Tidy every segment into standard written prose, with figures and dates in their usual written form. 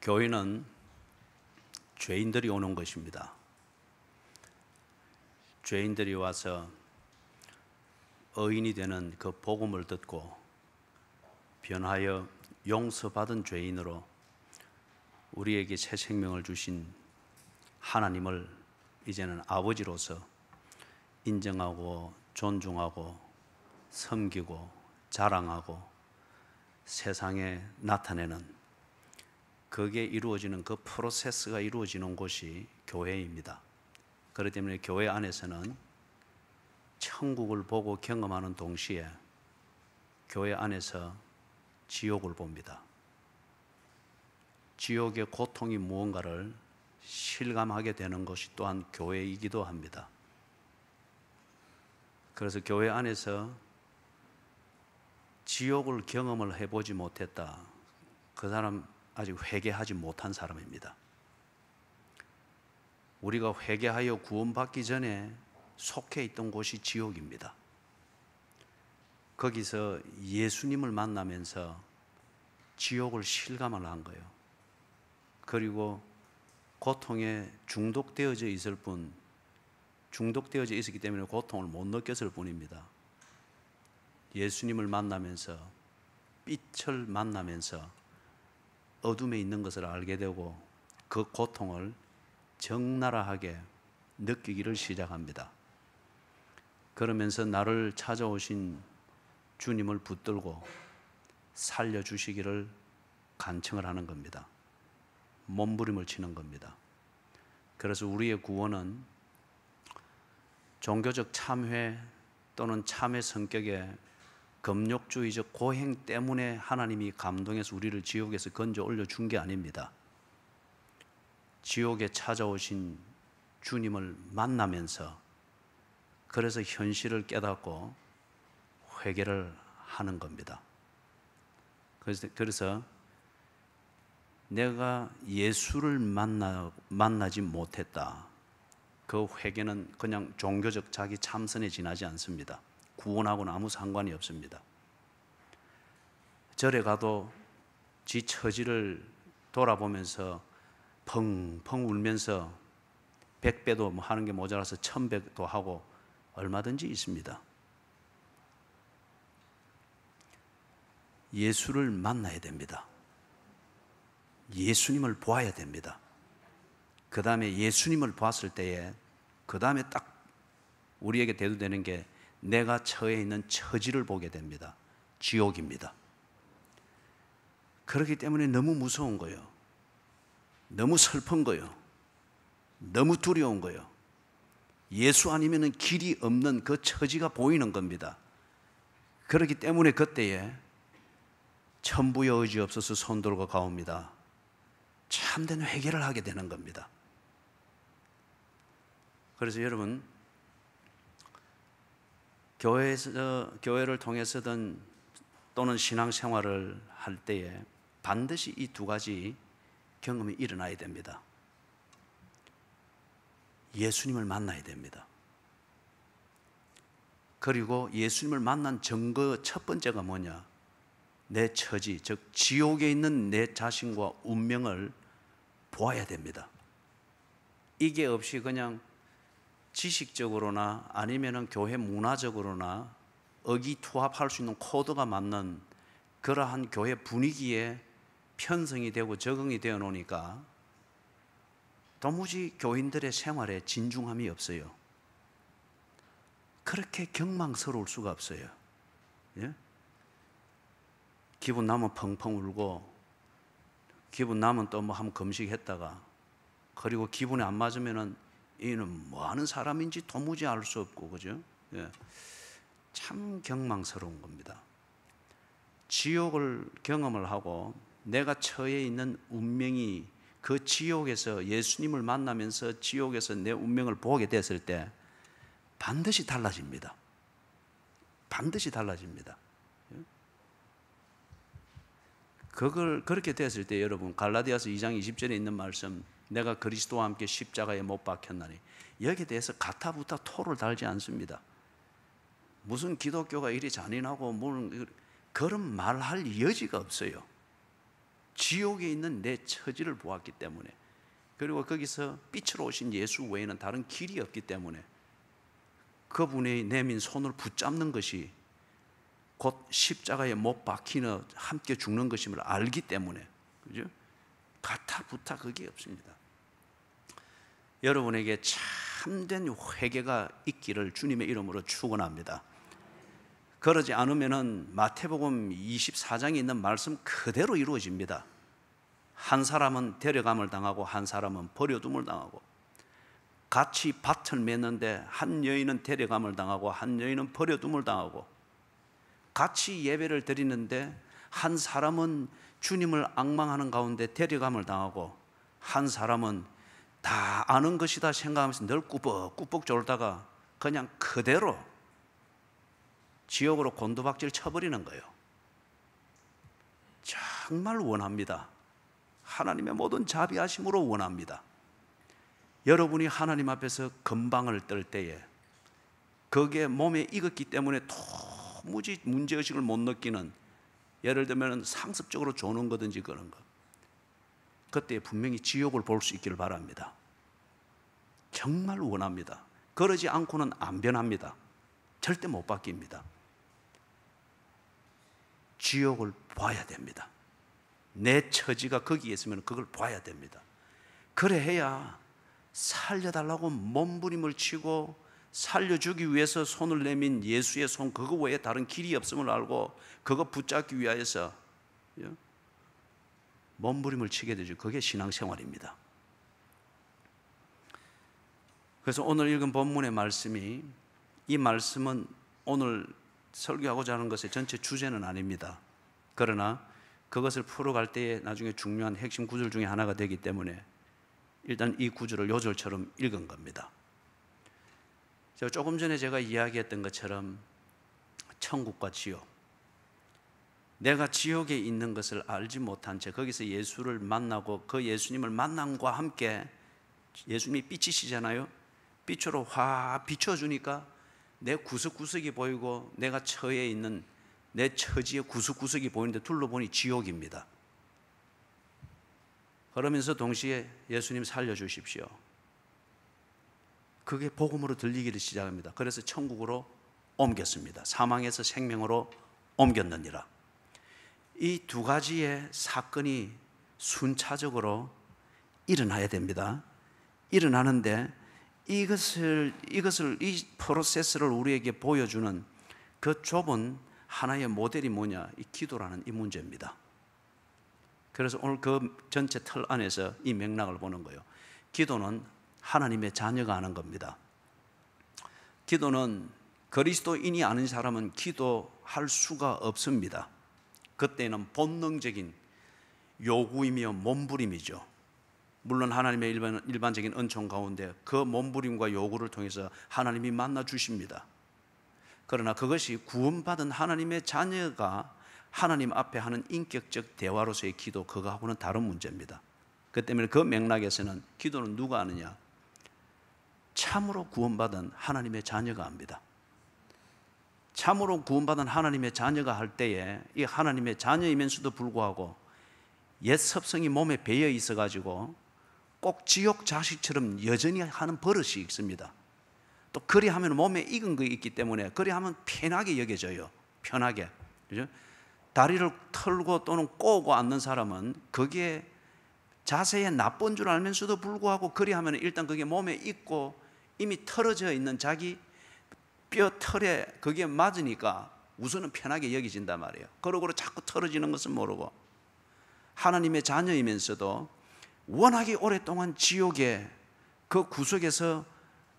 교회는 죄인들이 오는 것입니다. 죄인들이 와서 의인이 되는 그 복음을 듣고 변하여 용서받은 죄인으로 우리에게 새 생명을 주신 하나님을 이제는 아버지로서 인정하고 존중하고 섬기고 자랑하고 세상에 나타내는, 그게 이루어지는 그 프로세스가 이루어지는 곳이 교회입니다. 그렇기 때문에 교회 안에서는 천국을 보고 경험하는 동시에 교회 안에서 지옥을 봅니다. 지옥의 고통이 무언가를 실감하게 되는 것이 또한 교회이기도 합니다. 그래서 교회 안에서 지옥을 경험을 해보지 못했다, 그 사람 아직 회개하지 못한 사람입니다. 우리가 회개하여 구원받기 전에 속해 있던 곳이 지옥입니다. 거기서 예수님을 만나면서 지옥을 실감을 한 거예요. 그리고 고통에 중독되어져 있을 뿐, 중독되어져 있었기 때문에 고통을 못 느꼈을 뿐입니다. 예수님을 만나면서, 빛을 만나면서 어둠에 있는 것을 알게 되고 그 고통을 적나라하게 느끼기를 시작합니다. 그러면서 나를 찾아오신 주님을 붙들고 살려주시기를 간청을 하는 겁니다. 몸부림을 치는 겁니다. 그래서 우리의 구원은 종교적 참회 또는 참회 성격의 금욕주의적 고행 때문에 하나님이 감동해서 우리를 지옥에서 건져 올려준 게 아닙니다. 지옥에 찾아오신 주님을 만나면서, 그래서 현실을 깨닫고 회개를 하는 겁니다. 그래서 내가 예수를 만나지 못했다, 그 회개는 그냥 종교적 자기 참선에 지나지 않습니다. 구원하고는 아무 상관이 없습니다. 절에 가도 지 처지를 돌아보면서 펑펑 울면서 100배도 하는 게 모자라서 1000배도 하고 얼마든지 있습니다. 예수를 만나야 됩니다. 예수님을 보아야 됩니다. 그 다음에 예수님을 보았을 때에 그 다음에 딱 우리에게 대두되는 게 내가 처해 있는 처지를 보게 됩니다. 지옥입니다. 그렇기 때문에 너무 무서운 거예요. 너무 슬픈 거예요. 너무 두려운 거예요. 예수 아니면 길이 없는 그 처지가 보이는 겁니다. 그렇기 때문에 그때에 천부의 의지 없어서 손 들고 가옵니다. 참된 회개를 하게 되는 겁니다. 그래서 여러분, 교회를 통해서든 또는 신앙생활을 할 때에 반드시 이 두 가지 경험이 일어나야 됩니다. 예수님을 만나야 됩니다. 그리고 예수님을 만난 증거 첫 번째가 뭐냐? 내 처지, 즉 지옥에 있는 내 자신과 운명을 보아야 됩니다. 이게 없이 그냥 지식적으로나 아니면은 교회 문화적으로나 의기투합할 수 있는 코드가 맞는 그러한 교회 분위기에 편성이 되고 적응이 되어 놓으니까 도무지 교인들의 생활에 진중함이 없어요. 그렇게 경망스러울 수가 없어요. 예? 기분 나면 펑펑 울고, 기분 나면 또 뭐 한번 금식했다가, 그리고 기분이 안 맞으면은 이는 뭐 하는 사람인지 도무지 알 수 없고, 그죠? 예. 참 경망스러운 겁니다. 지옥을 경험을 하고 내가 처해 있는 운명이 그 지옥에서 예수님을 만나면서 지옥에서 내 운명을 보게 됐을 때 반드시 달라집니다. 반드시 달라집니다. 그렇게 됐을 때 여러분, 갈라디아서 2장 20절에 있는 말씀, 내가 그리스도와 함께 십자가에 못 박혔나니, 여기에 대해서 가타부타 토를 달지 않습니다. 무슨 기독교가 이리 잔인하고 그런 말할 여지가 없어요. 지옥에 있는 내 처지를 보았기 때문에, 그리고 거기서 빛으로 오신 예수 외에는 다른 길이 없기 때문에 그분이 내민 손을 붙잡는 것이 곧 십자가에 못 박히며 함께 죽는 것임을 알기 때문에, 그죠? 가타부타 그게 없습니다. 여러분에게 참된 회개가 있기를 주님의 이름으로 축원합니다. 그러지 않으면은 마태복음 24장에 있는 말씀 그대로 이루어집니다. 한 사람은 데려감을 당하고 한 사람은 버려둠을 당하고, 같이 밭을 맺는데 한 여인은 데려감을 당하고 한 여인은 버려둠을 당하고, 같이 예배를 드리는데 한 사람은 주님을 앙망하는 가운데 데려감을 당하고, 한 사람은 다 아는 것이다 생각하면서 늘 꾸벅꾸벅 졸다가 그냥 그대로 지옥으로 곤두박질 쳐버리는 거예요. 정말 원합니다. 하나님의 모든 자비하심으로 원합니다. 여러분이 하나님 앞에서 건방을 떨 때에 거기에 몸에 익었기 때문에 도무지 문제의식을 못 느끼는, 예를 들면 상습적으로 조는 거든지 그런 거, 그때 분명히 지옥을 볼 수 있기를 바랍니다. 정말 원합니다. 그러지 않고는 안 변합니다. 절대 못 바뀝니다. 지옥을 봐야 됩니다. 내 처지가 거기에 있으면 그걸 봐야 됩니다. 그래 해야 살려달라고 몸부림을 치고 살려주기 위해서 손을 내민 예수의 손, 그거 외에 다른 길이 없음을 알고 그거 붙잡기 위하여서 몸부림을 치게 되죠. 그게 신앙생활입니다. 그래서 오늘 읽은 본문의 말씀이, 이 말씀은 오늘 설교하고자 하는 것의 전체 주제는 아닙니다. 그러나 그것을 풀어갈 때에 나중에 중요한 핵심 구절 중에 하나가 되기 때문에 일단 이 구절을 요절처럼 읽은 겁니다. 조금 전에 제가 이야기했던 것처럼 천국과 지옥, 내가 지옥에 있는 것을 알지 못한 채 거기서 예수를 만나고 그 예수님을 만남과 함께, 예수님이 빛이시잖아요. 빛으로 확 비춰주니까 내 구석구석이 보이고 내가 처해 있는 내 처지의 구석구석이 보이는데 둘러보니 지옥입니다. 그러면서 동시에 예수님 살려주십시오, 그게 복음으로 들리기를 시작합니다. 그래서 천국으로 옮겼습니다. 사망에서 생명으로 옮겼느니라. 이 두 가지의 사건이 순차적으로 일어나야 됩니다. 일어나는데 이 프로세스를 우리에게 보여주는 그 좁은 하나의 모델이 뭐냐? 이 기도라는 이 문제입니다. 그래서 오늘 그 전체 틀 안에서 이 맥락을 보는 거예요. 기도는 하나님의 자녀가 하는 겁니다. 기도는 그리스도인이 아닌 사람은 기도할 수가 없습니다. 그때는 본능적인 요구이며 몸부림이죠. 물론 하나님의 일반적인 은총 가운데 그 몸부림과 요구를 통해서 하나님이 만나 주십니다. 그러나 그것이 구원받은 하나님의 자녀가 하나님 앞에 하는 인격적 대화로서의 기도, 그거하고는 다른 문제입니다. 그 때문에 그 맥락에서는 기도는 누가 하느냐? 참으로 구원받은 하나님의 자녀가 합니다. 참으로 구원받은 하나님의 자녀가 할 때에 이 하나님의 자녀이면서도 불구하고 옛 섭성이 몸에 배어 있어가지고 꼭 지옥 자식처럼 여전히 하는 버릇이 있습니다. 또 그리 하면 몸에 익은 거 있기 때문에 그리 하면 편하게 여겨져요. 편하게. 그죠? 다리를 털고 또는 꼬고 앉는 사람은 그게 자세에 나쁜 줄 알면서도 불구하고 그리 하면 일단 그게 몸에 익고 이미 털어져 있는 자기 뼈 털에 그게 맞으니까 우선은 편하게 여겨진단 말이에요. 그러고 자꾸 털어지는 것은 모르고, 하나님의 자녀이면서도 워낙에 오랫동안 지옥의 그 구석에서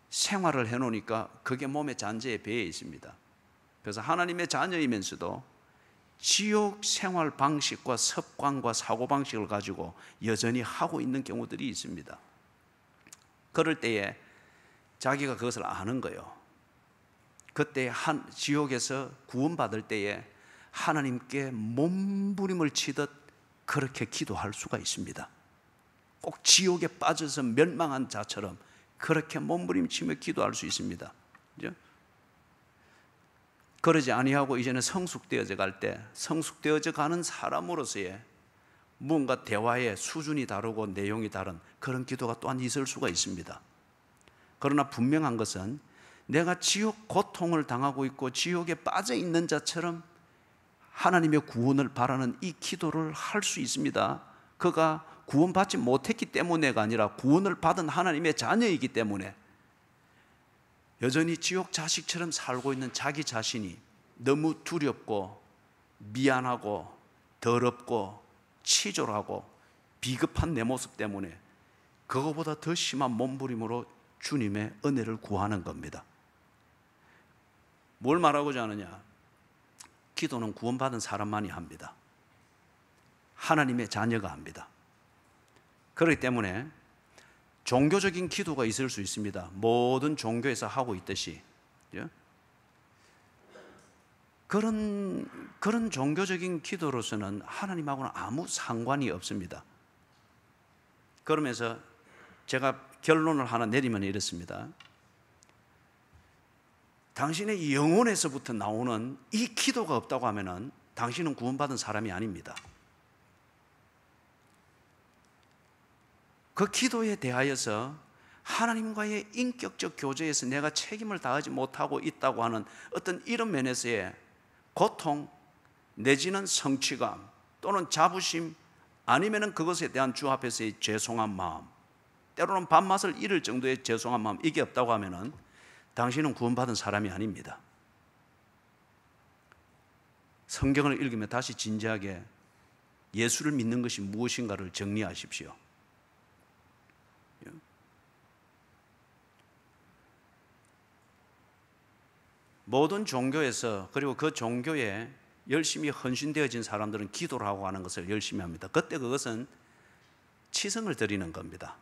생활을 해놓으니까 그게 몸의 잔재에 배어 있습니다. 그래서 하나님의 자녀이면서도 지옥 생활 방식과 습관과 사고방식을 가지고 여전히 하고 있는 경우들이 있습니다. 그럴 때에 자기가 그것을 아는 거예요. 그때 지옥에서 구원받을 때에 하나님께 몸부림을 치듯 그렇게 기도할 수가 있습니다. 꼭 지옥에 빠져서 멸망한 자처럼 그렇게 몸부림치며 기도할 수 있습니다. 그죠? 그러지 아니하고 이제는 성숙되어져 갈 때, 성숙되어져 가는 사람으로서의 무언가 대화의 수준이 다르고 내용이 다른 그런 기도가 또한 있을 수가 있습니다. 그러나 분명한 것은 내가 지옥 고통을 당하고 있고 지옥에 빠져 있는 자처럼 하나님의 구원을 바라는 이 기도를 할 수 있습니다. 그가 구원받지 못했기 때문에가 아니라 구원을 받은 하나님의 자녀이기 때문에 여전히 지옥 자식처럼 살고 있는 자기 자신이 너무 두렵고 미안하고 더럽고 치졸하고 비겁한 내 모습 때문에 그거보다 더 심한 몸부림으로 주님의 은혜를 구하는 겁니다. 뭘 말하고자 하느냐? 기도는 구원받은 사람만이 합니다. 하나님의 자녀가 합니다. 그렇기 때문에 종교적인 기도가 있을 수 있습니다. 모든 종교에서 하고 있듯이 그런 종교적인 기도로서는 하나님하고는 아무 상관이 없습니다. 그러면서 제가 결론을 하나 내리면 이렇습니다. 당신의 영혼에서부터 나오는 이 기도가 없다고 하면은 당신은 구원받은 사람이 아닙니다. 그 기도에 대하여서 하나님과의 인격적 교제에서 내가 책임을 다하지 못하고 있다고 하는 어떤 이런 면에서의 고통 내지는 성취감 또는 자부심 아니면은 그것에 대한 주 앞에서의 죄송한 마음, 때로는 밥맛을 잃을 정도의 죄송한 마음, 이게 없다고 하면은 당신은 구원받은 사람이 아닙니다. 성경을 읽으면 다시 진지하게 예수를 믿는 것이 무엇인가를 정리하십시오. 모든 종교에서 그리고 그 종교에 열심히 헌신되어진 사람들은 기도를 하고 하는 것을 열심히 합니다. 그때 그것은 치성을 드리는 겁니다.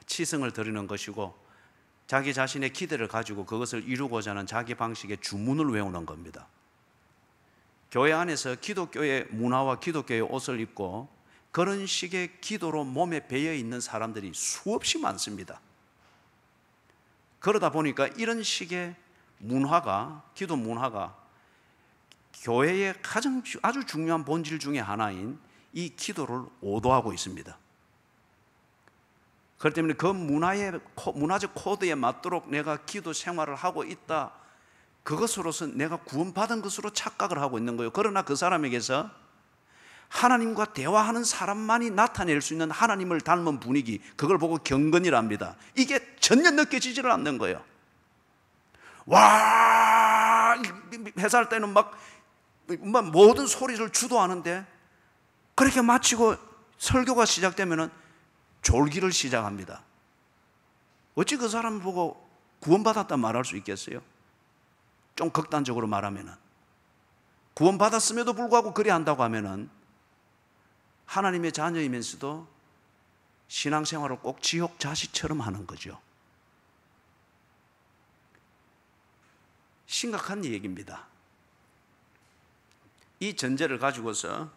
치성을 드리는 것이고 자기 자신의 기대를 가지고 그것을 이루고자 하는 자기 방식의 주문을 외우는 겁니다. 교회 안에서 기독교의 문화와 기독교의 옷을 입고 그런 식의 기도로 몸에 배어 있는 사람들이 수없이 많습니다. 그러다 보니까 이런 식의 문화가, 기도 문화가 교회의 가장 아주 중요한 본질 중에 하나인 이 기도를 오도하고 있습니다. 그렇기 때문에 그 문화적 코드에 맞도록 내가 기도 생활을 하고 있다, 그것으로서 내가 구원받은 것으로 착각을 하고 있는 거예요. 그러나 그 사람에게서 하나님과 대화하는 사람만이 나타낼 수 있는 하나님을 닮은 분위기, 그걸 보고 경건이랍니다. 이게 전혀 느껴지지를 않는 거예요. 와, 회사할 때는 막 모든 소리를 주도하는데 그렇게 마치고 설교가 시작되면은 졸기를 시작합니다. 어찌 그 사람을 보고 구원받았다 말할 수 있겠어요? 좀 극단적으로 말하면은 구원받았음에도 불구하고 그리 한다고 하면은 하나님의 자녀이면서도 신앙생활을 꼭 지옥 자식처럼 하는 거죠. 심각한 얘기입니다. 이 전제를 가지고서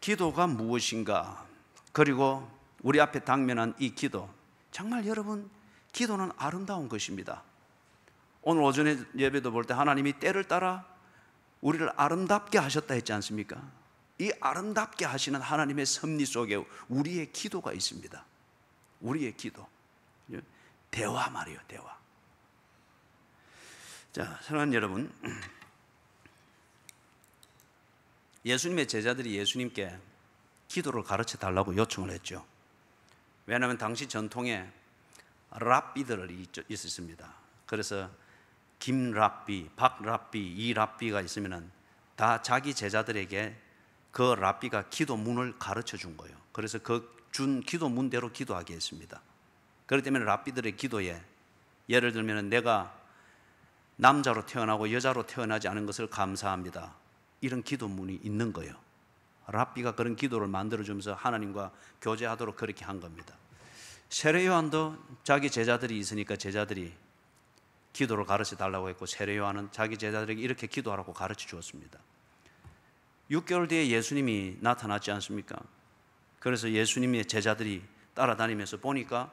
기도가 무엇인가, 그리고 우리 앞에 당면한 이 기도, 정말 여러분, 기도는 아름다운 것입니다. 오늘 오전에 예배도 볼 때 하나님이 때를 따라 우리를 아름답게 하셨다 했지 않습니까? 이 아름답게 하시는 하나님의 섭리 속에 우리의 기도가 있습니다. 우리의 기도, 대화 말이에요, 대화. 자, 사랑하는 여러분, 예수님의 제자들이 예수님께 기도를 가르쳐 달라고 요청을 했죠. 왜냐하면 당시 전통에 랍비들이 있었습니다. 그래서 김 랍비, 박 랍비, 이 랍비가 있으면은 다 자기 제자들에게 그 랍비가 기도문을 가르쳐 준 거예요. 그래서 그 준 기도문대로 기도하게 했습니다. 그렇기 때문에 랍비들의 기도에 예를 들면 내가 남자로 태어나고 여자로 태어나지 않은 것을 감사합니다, 이런 기도문이 있는 거예요. 랍비가 그런 기도를 만들어주면서 하나님과 교제하도록 그렇게 한 겁니다. 세례 요한도 자기 제자들이 있으니까 제자들이 기도를 가르쳐 달라고 했고, 세례 요한은 자기 제자들에게 이렇게 기도하라고 가르쳐 주었습니다. 6개월 뒤에 예수님이 나타났지 않습니까? 그래서 예수님의 제자들이 따라다니면서 보니까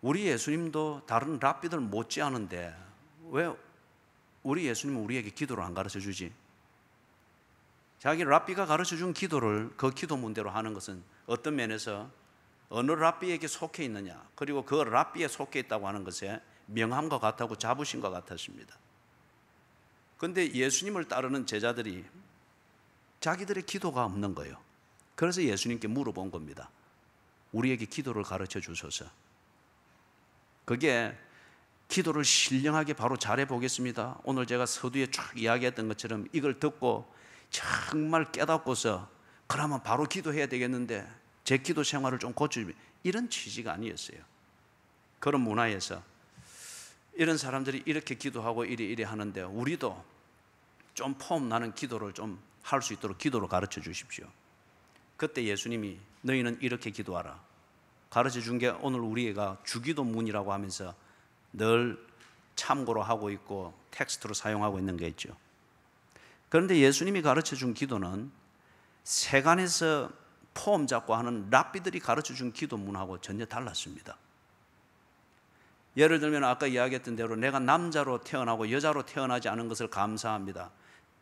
우리 예수님도 다른 랍비들 못지않은데 왜 우리 예수님은 우리에게 기도를 안 가르쳐 주지? 자기 랍비가 가르쳐 준 기도를 그 기도문대로 하는 것은 어떤 면에서 어느 랍비에게 속해 있느냐, 그리고 그 랍비에 속해 있다고 하는 것에 명함과 같다고 자부심과 같았습니다. 그런데 예수님을 따르는 제자들이 자기들의 기도가 없는 거예요. 그래서 예수님께 물어본 겁니다. 우리에게 기도를 가르쳐 주소서. 그게 기도를 신령하게 바로 잘해 보겠습니다, 오늘 제가 서두에 쭉 이야기했던 것처럼 이걸 듣고 정말 깨닫고서 그러면 바로 기도해야 되겠는데 제 기도 생활을 좀 고쳐주면, 이런 취지가 아니었어요. 그런 문화에서 이런 사람들이 이렇게 기도하고 이래 하는데 우리도 좀 폼 나는 기도를 좀 할 수 있도록 기도를 가르쳐 주십시오. 그때 예수님이 너희는 이렇게 기도하라 가르쳐 준 게 오늘 우리가 주기도문이라고 하면서 늘 참고로 하고 있고 텍스트로 사용하고 있는 게 있죠. 그런데 예수님이 가르쳐 준 기도는 세간에서 폼 잡고 하는 랍비들이 가르쳐 준 기도문하고 전혀 달랐습니다. 예를 들면 아까 이야기했던 대로 내가 남자로 태어나고 여자로 태어나지 않은 것을 감사합니다.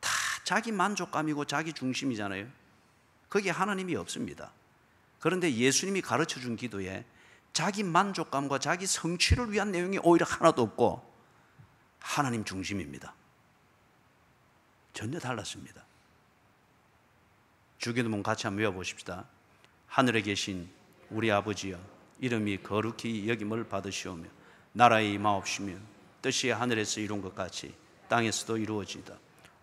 다 자기 만족감이고 자기 중심이잖아요. 거기에 하나님이 없습니다. 그런데 예수님이 가르쳐 준 기도에 자기 만족감과 자기 성취를 위한 내용이 오히려 하나도 없고 하나님 중심입니다. 전혀 달랐습니다. 주기도문 같이 한번 외워보십시다. 하늘에 계신 우리 아버지여, 이름이 거룩히 여김을 받으시오며 나라의 임하옵시며 뜻이 하늘에서 이룬 것 같이 땅에서도 이루어지이다.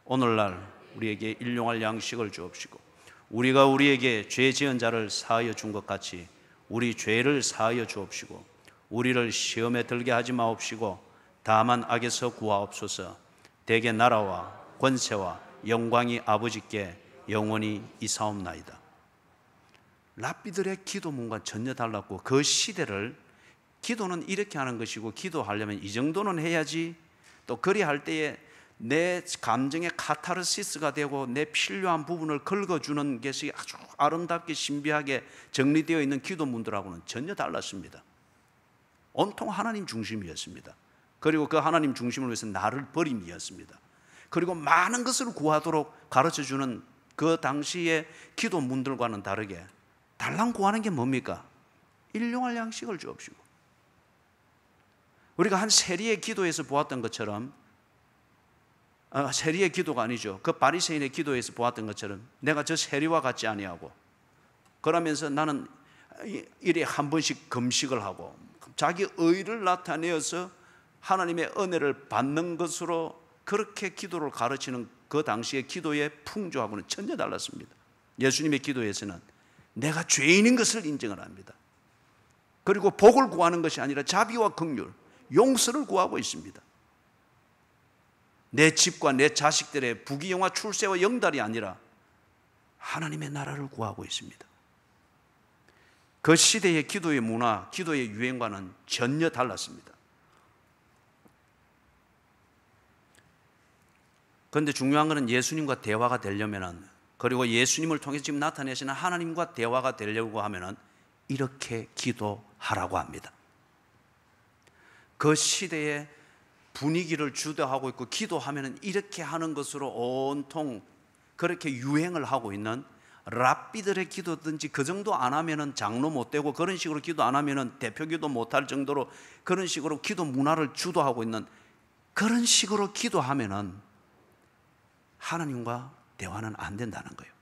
오늘날 우리에게 일용할 양식을 주옵시고 우리가 우리에게 죄 지은 자를 사하여 준 것 같이 우리 죄를 사하여 주옵시고 우리를 시험에 들게 하지 마옵시고 다만 악에서 구하옵소서. 대개 나라와 권세와 영광이 아버지께 영원히 이사옵나이다. 랍비들의 기도문과 전혀 달랐고 그 시대를 기도는 이렇게 하는 것이고 기도하려면 이 정도는 해야지, 또 그리할 때에 내 감정의 카타르시스가 되고 내 필요한 부분을 긁어주는 것이 아주 아름답게 신비하게 정리되어 있는 기도문들하고는 전혀 달랐습니다. 온통 하나님 중심이었습니다. 그리고 그 하나님 중심을 위해서 나를 버림이었습니다. 그리고 많은 것을 구하도록 가르쳐주는 그 당시의 기도문들과는 다르게 달랑 구하는 게 뭡니까? 일용할 양식을 주옵시고. 우리가 한 세리의 기도에서 보았던 것처럼, 세리의 기도가 아니죠, 그 바리새인의 기도에서 보았던 것처럼 내가 저 세리와 같지 아니하고 그러면서 나는 일에 한 번씩 금식을 하고 자기 의를 나타내어서 하나님의 은혜를 받는 것으로 그렇게 기도를 가르치는 그 당시의 기도의 풍조하고는 전혀 달랐습니다. 예수님의 기도에서는 내가 죄인인 것을 인정을 합니다. 그리고 복을 구하는 것이 아니라 자비와 긍휼, 용서를 구하고 있습니다. 내 집과 내 자식들의 부귀영화 출세와 영달이 아니라 하나님의 나라를 구하고 있습니다. 그 시대의 기도의 문화, 기도의 유행과는 전혀 달랐습니다. 그런데 중요한 것은 예수님과 대화가 되려면, 그리고 예수님을 통해서 지금 나타내시는 하나님과 대화가 되려고 하면 이렇게 기도하라고 합니다. 그 시대의 분위기를 주도하고 있고 기도하면 이렇게 하는 것으로 온통 그렇게 유행을 하고 있는 랍비들의 기도든지 그 정도 안 하면 장로 못 되고 그런 식으로 기도 안 하면 대표 기도 못 할 정도로 그런 식으로 기도 문화를 주도하고 있는 그런 식으로 기도하면 하나님과 대화는 안 된다는 거예요.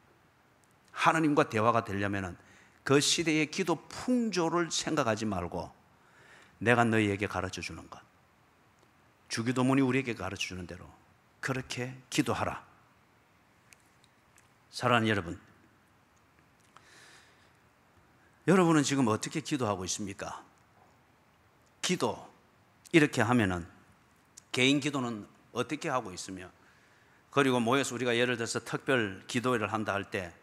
하나님과 대화가 되려면 그 시대의 기도 풍조를 생각하지 말고 내가 너희에게 가르쳐 주는 것, 주기도문이 우리에게 가르쳐 주는 대로 그렇게 기도하라. 사랑하는 여러분, 여러분은 지금 어떻게 기도하고 있습니까? 기도 이렇게 하면은 개인 기도는 어떻게 하고 있으며, 그리고 모여서 우리가 예를 들어서 특별 기도회를 한다 할 때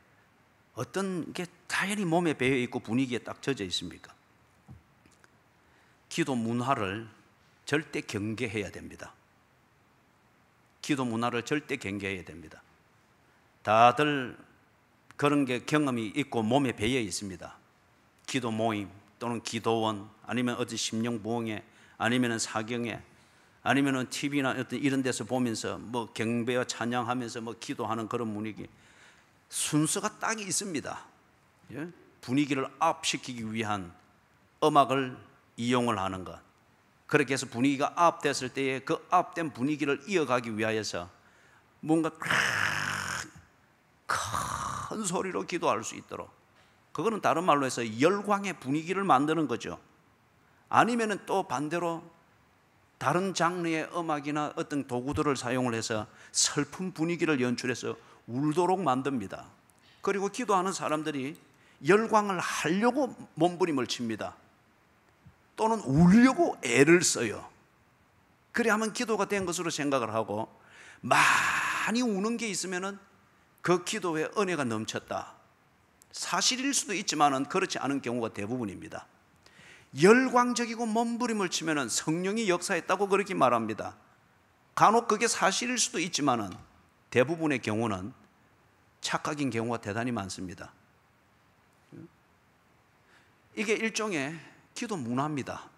어떤 게 당연히 몸에 배어 있고 분위기에 딱 젖어 있습니까? 기도 문화를 절대 경계해야 됩니다. 기도 문화를 절대 경계해야 됩니다. 다들 그런 게 경험이 있고 몸에 배어 있습니다. 기도 모임 또는 기도원, 아니면 어디 심령부흥회, 아니면 사경회, 아니면은 TV나 어떤 이런 데서 보면서 뭐 경배와 찬양하면서 뭐 기도하는 그런 분위기, 순서가 딱 있습니다. 예? 분위기를 업시키기 위한 음악을 이용을 하는 것. 그렇게 해서 분위기가 업됐을 때에 그 업된 분위기를 이어가기 위하여서 뭔가 큰 소리로 기도할 수 있도록, 그거는 다른 말로 해서 열광의 분위기를 만드는 거죠. 아니면은 또 반대로 다른 장르의 음악이나 어떤 도구들을 사용을 해서 슬픈 분위기를 연출해서 울도록 만듭니다. 그리고 기도하는 사람들이 열광을 하려고 몸부림을 칩니다. 또는 울려고 애를 써요. 그래 하면 기도가 된 것으로 생각을 하고, 많이 우는 게 있으면은 그 기도에 은혜가 넘쳤다. 사실일 수도 있지만은 그렇지 않은 경우가 대부분입니다. 열광적이고 몸부림을 치면은 성령이 역사했다고 그렇게 말합니다. 간혹 그게 사실일 수도 있지만은 대부분의 경우는 착각인 경우가 대단히 많습니다. 이게 일종의 기도 문화입니다.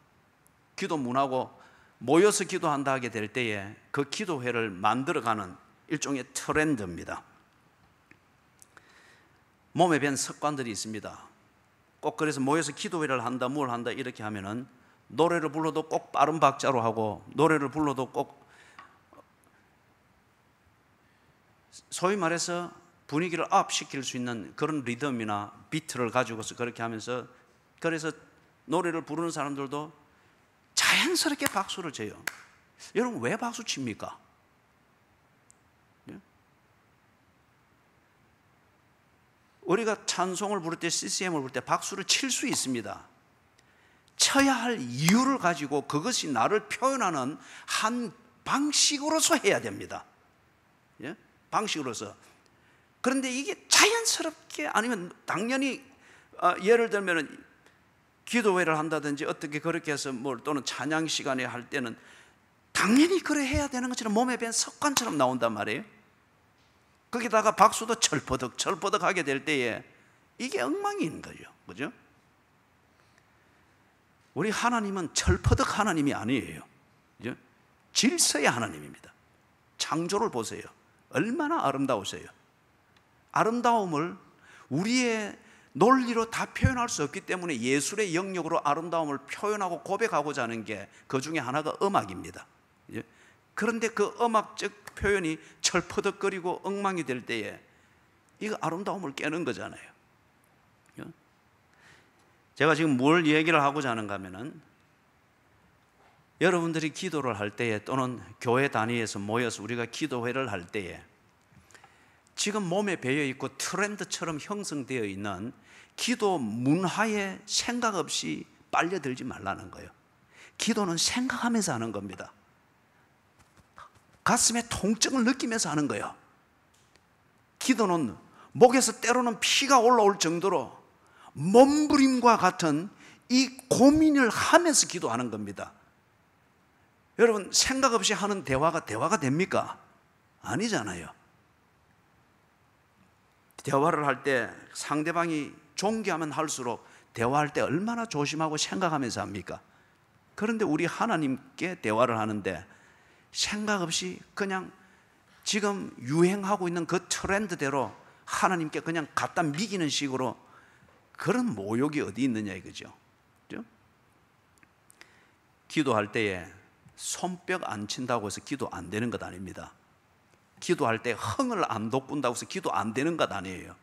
기도 문화고, 모여서 기도한다 하게 될 때에 그 기도회를 만들어가는 일종의 트렌드입니다. 몸에 밴 습관들이 있습니다. 꼭 그래서 모여서 기도회를 한다, 뭘 한다 이렇게 하면은 노래를 불러도 꼭 빠른 박자로 하고, 노래를 불러도 꼭 소위 말해서 분위기를 업시킬 수 있는 그런 리듬이나 비트를 가지고서 그렇게 하면서, 그래서 노래를 부르는 사람들도 자연스럽게 박수를 쳐요. 여러분, 왜 박수 칩니까? 우리가 찬송을 부를 때, CCM을 부를 때 박수를 칠 수 있습니다. 쳐야 할 이유를 가지고 그것이 나를 표현하는 한 방식으로서 해야 됩니다. 예? 방식으로서. 그런데 이게 자연스럽게, 아니면 당연히 예를 들면 기도회를 한다든지 어떻게 그렇게 해서 또는 찬양 시간에 할 때는 당연히 그래 해야 되는 것처럼 몸에 밴 습관처럼 나온단 말이에요. 거기다가 박수도 철퍼덕 하게 될 때에 이게 엉망인 거죠. 그죠? 우리 하나님은 철퍼덕 하나님이 아니에요. 그죠? 질서의 하나님입니다. 창조를 보세요. 얼마나 아름다우세요. 아름다움을 우리의 논리로 다 표현할 수 없기 때문에 예술의 영역으로 아름다움을 표현하고 고백하고자 하는 게 그 중에 하나가 음악입니다. 그런데 그 음악적 표현이 철퍼덕거리고 엉망이 될 때에 이거 아름다움을 깨는 거잖아요. 제가 지금 뭘 얘기를 하고자 하는가 하면은, 여러분들이 기도를 할 때에 또는 교회 단위에서 모여서 우리가 기도회를 할 때에 지금 몸에 배어 있고 트렌드처럼 형성되어 있는 기도 문화에 생각 없이 빨려들지 말라는 거예요. 기도는 생각하면서 하는 겁니다. 가슴에 통증을 느끼면서 하는 거예요. 기도는 목에서 때로는 피가 올라올 정도로 몸부림과 같은 이 고민을 하면서 기도하는 겁니다. 여러분, 생각 없이 하는 대화가 됩니까? 아니잖아요. 대화를 할 때 상대방이 존귀하면 할수록 대화할 때 얼마나 조심하고 생각하면서 합니까? 그런데 우리 하나님께 대화를 하는데 생각 없이 그냥 지금 유행하고 있는 그 트렌드대로 하나님께 그냥 갖다 미기는 식으로, 그런 모욕이 어디 있느냐 이거죠. 그렇죠? 기도할 때에 손뼉 안 친다고 해서 기도 안 되는 것 아닙니다. 기도할 때 흥을 안 돋군다고 해서 기도 안 되는 것 아니에요.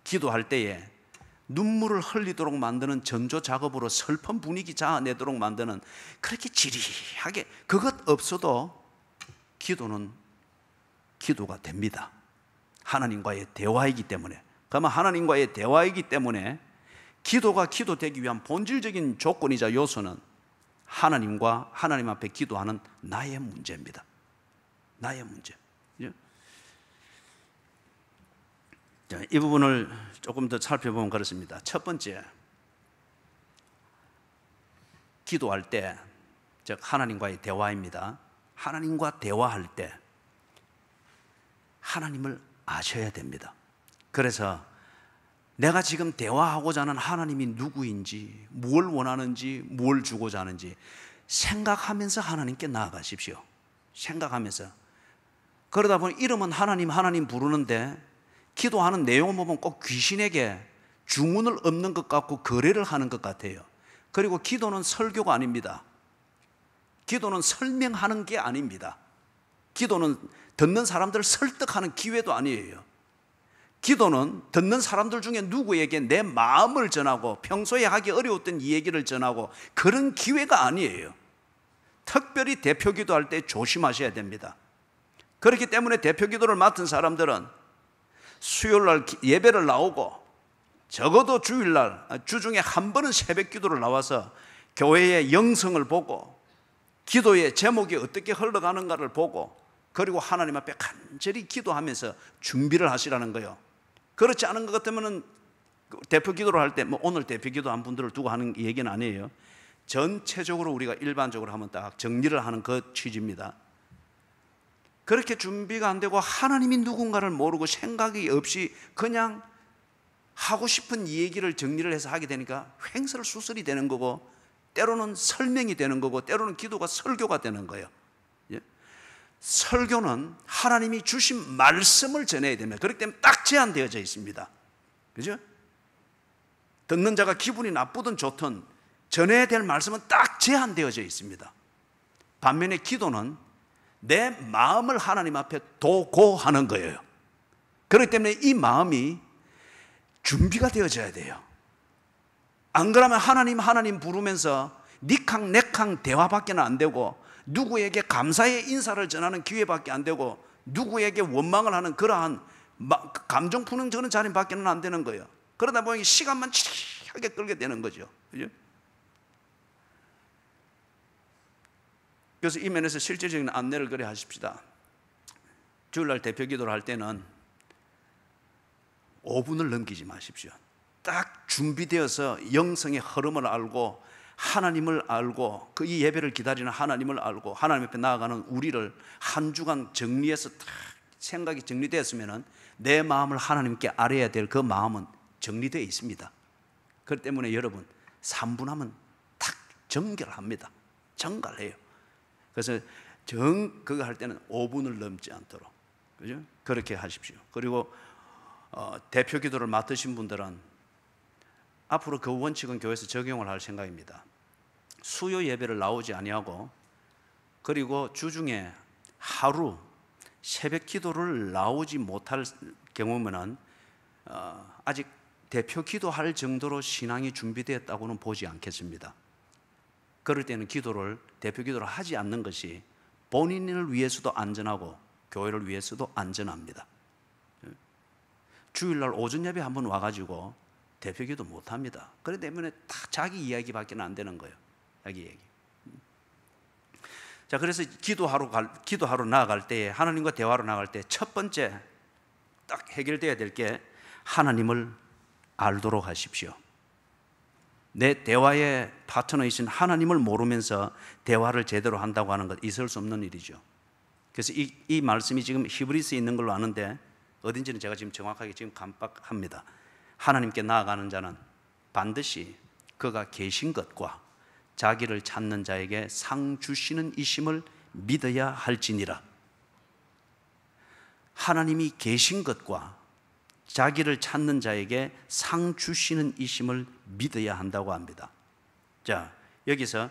기도할 때에 눈물을 흘리도록 만드는 전조 작업으로 슬픈 분위기 자아내도록 만드는, 그렇게 지리하게 그것 없어도 기도는 기도가 됩니다. 하나님과의 대화이기 때문에. 그러면 하나님과의 대화이기 때문에 기도가 기도되기 위한 본질적인 조건이자 요소는 하나님과 하나님 앞에 기도하는 나의 문제입니다. 나의 문제. 이 부분을 조금 더 살펴보면 그렇습니다. 첫 번째, 기도할 때, 즉 하나님과의 대화입니다. 하나님과 대화할 때 하나님을 아셔야 됩니다. 그래서 내가 지금 대화하고자 하는 하나님이 누구인지, 뭘 원하는지, 뭘 주고자 하는지 생각하면서 하나님께 나아가십시오. 생각하면서. 그러다 보니 이름은 하나님 부르는데 기도하는 내용을 보면 꼭 귀신에게 주문을 엎는 것 같고 거래를 하는 것 같아요. 그리고 기도는 설교가 아닙니다. 기도는 설명하는 게 아닙니다. 기도는 듣는 사람들을 설득하는 기회도 아니에요. 기도는 듣는 사람들 중에 누구에게 내 마음을 전하고 평소에 하기 어려웠던 이 얘기를 전하고 그런 기회가 아니에요. 특별히 대표 기도할 때 조심하셔야 됩니다. 그렇기 때문에 대표 기도를 맡은 사람들은 수요일날 예배를 나오고 적어도 주일날 주중에 한 번은 새벽 기도를 나와서 교회의 영성을 보고 기도의 제목이 어떻게 흘러가는가를 보고 그리고 하나님 앞에 간절히 기도하면서 준비를 하시라는 거예요. 그렇지 않은 것 같으면 대표 기도를 할 때 오늘 대표 기도한 분들을 두고 하는 얘기는 아니에요. 전체적으로 우리가 일반적으로 하면 딱 정리를 하는 그 취지입니다. 그렇게 준비가 안 되고 하나님이 누군가를 모르고 생각이 없이 그냥 하고 싶은 얘기를 정리를 해서 하게 되니까 횡설수설이 되는 거고 때로는 설명이 되는 거고 때로는 기도가 설교가 되는 거예요. 설교는 하나님이 주신 말씀을 전해야 됩니다. 그렇기 때문에 딱 제한되어져 있습니다. 그죠? 듣는 자가 기분이 나쁘든 좋든 전해야 될 말씀은 딱 제한되어져 있습니다. 반면에 기도는 내 마음을 하나님 앞에 도고하는 거예요. 그렇기 때문에 이 마음이 준비가 되어져야 돼요. 안 그러면 하나님 부르면서 니캉 내캉 대화밖에는 안 되고 누구에게 감사의 인사를 전하는 기회밖에 안 되고 누구에게 원망을 하는 그러한 감정 푸는 저런 자리밖에는 안 되는 거예요. 그러다 보니 시간만 치하게 끌게 되는 거죠. 그죠? 그래서 이 면에서 실질적인 안내를 그래 하십시다. 주일날 대표 기도를 할 때는 5분을 넘기지 마십시오. 딱 준비되어서 영성의 흐름을 알고 하나님을 알고 그 이 예배를 기다리는 하나님을 알고 하나님 앞에 나아가는 우리를 한 주간 정리해서 딱 생각이 정리되었으면 내 마음을 하나님께 알아야 될 그 마음은 정리되어 있습니다. 그렇기 때문에 여러분 3분 하면 딱 정결합니다. 정갈해요. 그래서 그거 할 때는 5분을 넘지 않도록 그죠? 그렇게 하십시오. 그리고 대표 기도를 맡으신 분들은 앞으로 그 원칙은 교회에서 적용을 할 생각입니다. 수요 예배를 나오지 아니하고 그리고 주중에 하루 새벽 기도를 나오지 못할 경우면은 아직 대표 기도할 정도로 신앙이 준비되었다고는 보지 않겠습니다. 그럴 때는 대표 기도를 하지 않는 것이 본인을 위해서도 안전하고 교회를 위해서도 안전합니다. 주일날 오전 예배 한번 와가지고 대표 기도 못합니다. 그렇기 때문에 다 자기 이야기밖에 안 되는 거예요. 자기 얘기. 자, 그래서 기도하러 나아갈 때 하나님과 대화로 나아갈 때 첫 번째 딱 해결돼야 될 게 하나님을 알도록 하십시오. 내 대화의 파트너이신 하나님을 모르면서 대화를 제대로 한다고 하는 것 있을 수 없는 일이죠. 그래서 이 말씀이 지금 히브리스에 있는 걸로 아는데 어딘지는 제가 지금 정확하게 지금 깜빡합니다. 하나님께 나아가는 자는 반드시 그가 계신 것과 자기를 찾는 자에게 상 주시는 이심을 믿어야 할지니라. 하나님이 계신 것과 자기를 찾는 자에게 상 주시는 이심을 믿어야 한다고 합니다. 자, 여기서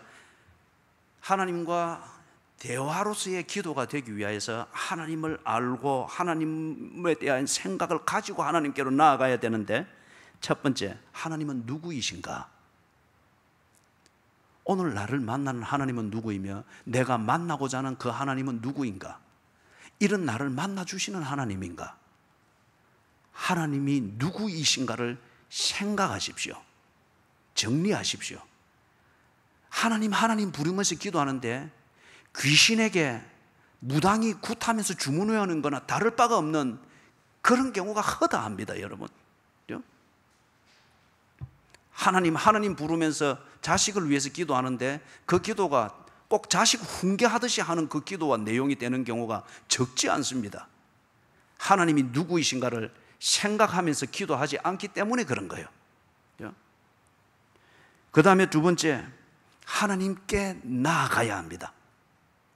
하나님과 대화로서의 기도가 되기 위해서 하나님을 알고 하나님에 대한 생각을 가지고 하나님께로 나아가야 되는데 첫 번째, 하나님은 누구이신가? 오늘 나를 만나는 하나님은 누구이며 내가 만나고자 하는 그 하나님은 누구인가? 이런 나를 만나주시는 하나님인가? 하나님이 누구이신가를 생각하십시오. 정리하십시오. 하나님 부르면서 기도하는데 귀신에게 무당이 굿하면서 주문하는 거나 다를 바가 없는 그런 경우가 허다합니다, 여러분. 하나님 부르면서 자식을 위해서 기도하는데 그 기도가 꼭 자식 훈계하듯이 하는 그 기도와 내용이 되는 경우가 적지 않습니다. 하나님이 누구이신가를 생각하면서 기도하지 않기 때문에 그런 거예요. 그 다음에 두 번째, 하나님께 나아가야 합니다.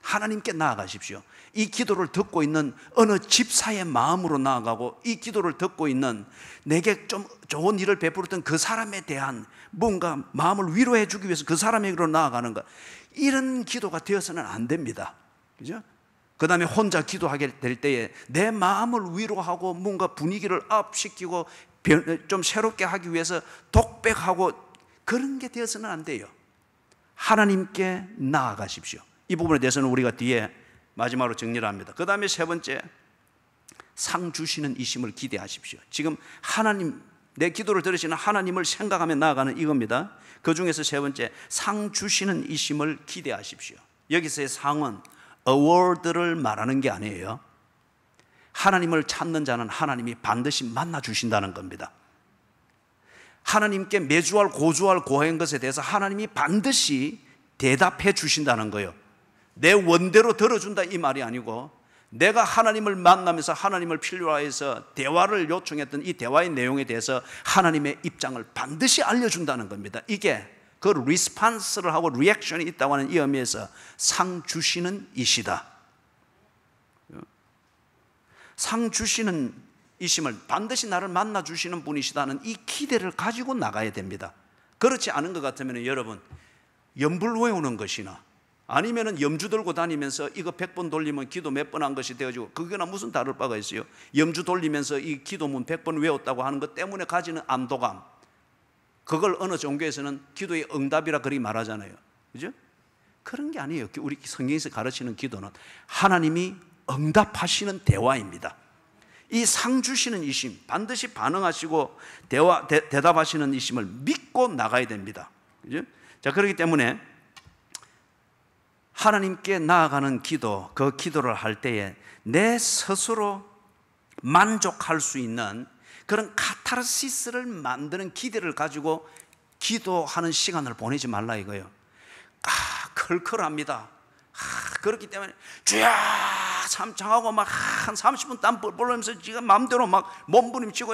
하나님께 나아가십시오. 이 기도를 듣고 있는 어느 집사의 마음으로 나아가고, 이 기도를 듣고 있는 내게 좀 좋은 일을 베풀었던 그 사람에 대한 뭔가 마음을 위로해 주기 위해서 그 사람에게로 나아가는 것, 이런 기도가 되어서는 안 됩니다. 그죠? 그 다음에 혼자 기도하게 될 때에 내 마음을 위로하고 뭔가 분위기를 업시키고 좀 새롭게 하기 위해서 독백하고 그런 게 되어서는 안 돼요. 하나님께 나아가십시오. 이 부분에 대해서는 우리가 뒤에 마지막으로 정리를 합니다. 그 다음에 세 번째, 상 주시는 이심을 기대하십시오. 지금 하나님, 내 기도를 들으시는 하나님을 생각하며 나아가는 이겁니다. 그 중에서 세 번째, 상 주시는 이심을 기대하십시오. 여기서의 상은 어워드를 말하는 게 아니에요. 하나님을 찾는 자는 하나님이 반드시 만나 주신다는 겁니다. 하나님께 매주할 고주할 고한 것에 대해서 하나님이 반드시 대답해 주신다는 거예요. 내 원대로 들어준다 이 말이 아니고, 내가 하나님을 만나면서 하나님을 필요로 해서 대화를 요청했던 이 대화의 내용에 대해서 하나님의 입장을 반드시 알려준다는 겁니다. 이게 그 리스판스를 하고 리액션이 있다고 하는 이 의미에서 상 주시는 이시다. 상 주시는 이심을, 반드시 나를 만나 주시는 분이시다는 이 기대를 가지고 나가야 됩니다. 그렇지 않은 것 같으면 여러분, 염불 외우는 것이나 아니면은 염주 들고 다니면서 이거 100번 돌리면 기도 몇 번 한 것이 되어지고, 그거나 무슨 다를 바가 있어요? 염주 돌리면서 이 기도문 100번 외웠다고 하는 것 때문에 가지는 안도감, 그걸 어느 종교에서는 기도의 응답이라 그리 말하잖아요. 그죠? 그런 게 아니에요. 우리 성경에서 가르치는 기도는 하나님이 응답하시는 대화입니다. 이 상 주시는 이심, 반드시 반응하시고 대답하시는 이심을 믿고 나가야 됩니다. 그죠? 자, 그렇기 때문에 하나님께 나아가는 기도, 그 기도를 할 때에 내 스스로 만족할 수 있는 그런 카타르시스를 만드는 기대를 가지고 기도하는 시간을 보내지 말라 이거예요. 컬컬합니다. 그렇기 때문에 주야 참창하고 막 한 30분 땀 뻘뻘 흘리면서 지가 마음대로 막 몸부림치고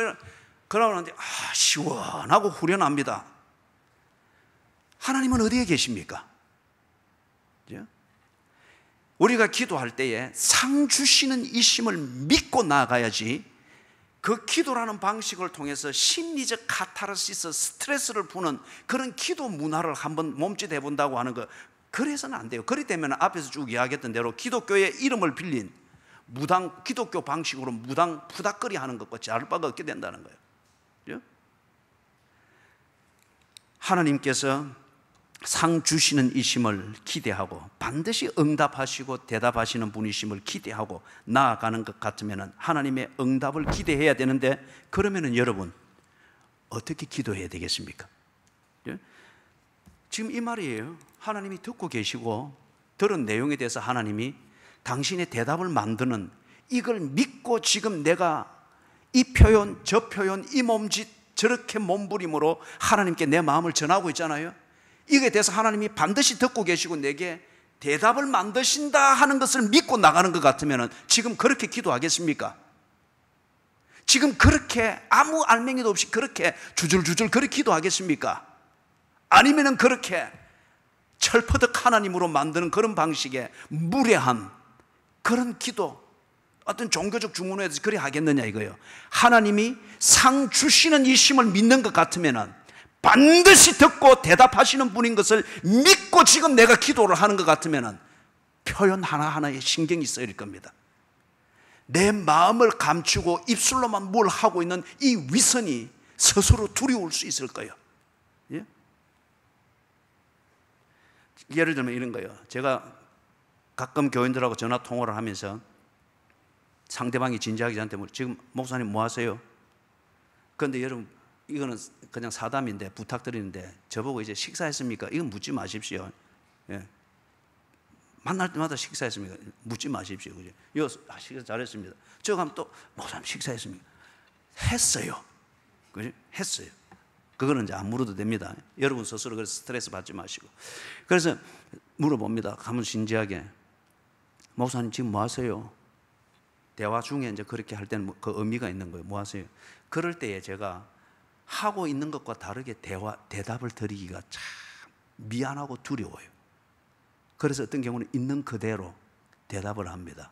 그러는데 시원하고 후련합니다. 하나님은 어디에 계십니까? 우리가 기도할 때에 상 주시는 이심을 믿고 나아가야지, 그 기도라는 방식을 통해서 심리적 카타르시스, 스트레스를 푸는 그런 기도 문화를 한번 몸짓 해본다고 하는 거, 그래서는 안 돼요. 그렇기 때문에 앞에서 쭉 이야기했던 대로 기독교의 이름을 빌린 무당, 기독교 방식으로 무당 푸닥거리 하는 것과 다를 바가 없게 된다는 거예요. 하나님께서 상 주시는 이심을 기대하고 반드시 응답하시고 대답하시는 분이심을 기대하고 나아가는 것 같으면 하나님의 응답을 기대해야 되는데, 그러면 여러분 어떻게 기도해야 되겠습니까? 지금 이 말이에요. 하나님이 듣고 계시고 들은 내용에 대해서 하나님이 당신의 대답을 만드는, 이걸 믿고 지금 내가 이 표현 저 표현 이 몸짓 저렇게 몸부림으로 하나님께 내 마음을 전하고 있잖아요. 이게 대해서 하나님이 반드시 듣고 계시고 내게 대답을 만드신다 하는 것을 믿고 나가는 것 같으면 지금 그렇게 기도하겠습니까? 지금 그렇게 아무 알맹이도 없이 그렇게 주줄주줄 그렇게 기도하겠습니까? 아니면 그렇게 철퍼덕 하나님으로 만드는 그런 방식의 무례한 그런 기도, 어떤 종교적 주문에서 그래 하겠느냐 이거예요. 하나님이 상 주시는 이 심을 믿는 것 같으면 반드시 듣고 대답하시는 분인 것을 믿고 지금 내가 기도를 하는 것 같으면 표현 하나하나에 신경이 쓰일 겁니다. 내 마음을 감추고 입술로만 뭘 하고 있는 이 위선이 스스로 두려울 수 있을 거예요. 예? 예를 들면 이런 거예요. 제가 가끔 교인들하고 전화 통화를 하면서 상대방이 진지하게 저한테 지금 목사님 뭐 하세요? 그런데 여러분, 이거는 그냥 사담인데 부탁드리는데 저보고 이제 식사했습니까? 이건 묻지 마십시오. 예. 만날 때마다 식사했습니까? 묻지 마십시오. 그죠? 이거 식사 잘했습니다. 저 가면 또 목사님 식사했습니까? 했어요. 그죠? 했어요. 그거는 이제 안 물어도 됩니다. 여러분 스스로 그래서 스트레스 받지 마시고. 그래서 물어봅니다. 가면 진지하게 목사님 지금 뭐 하세요? 대화 중에 이제 그렇게 할 때는 그 의미가 있는 거예요. 뭐 하세요? 그럴 때에 제가 하고 있는 것과 다르게 대답을 드리기가 참 미안하고 두려워요. 그래서 어떤 경우는 있는 그대로 대답을 합니다.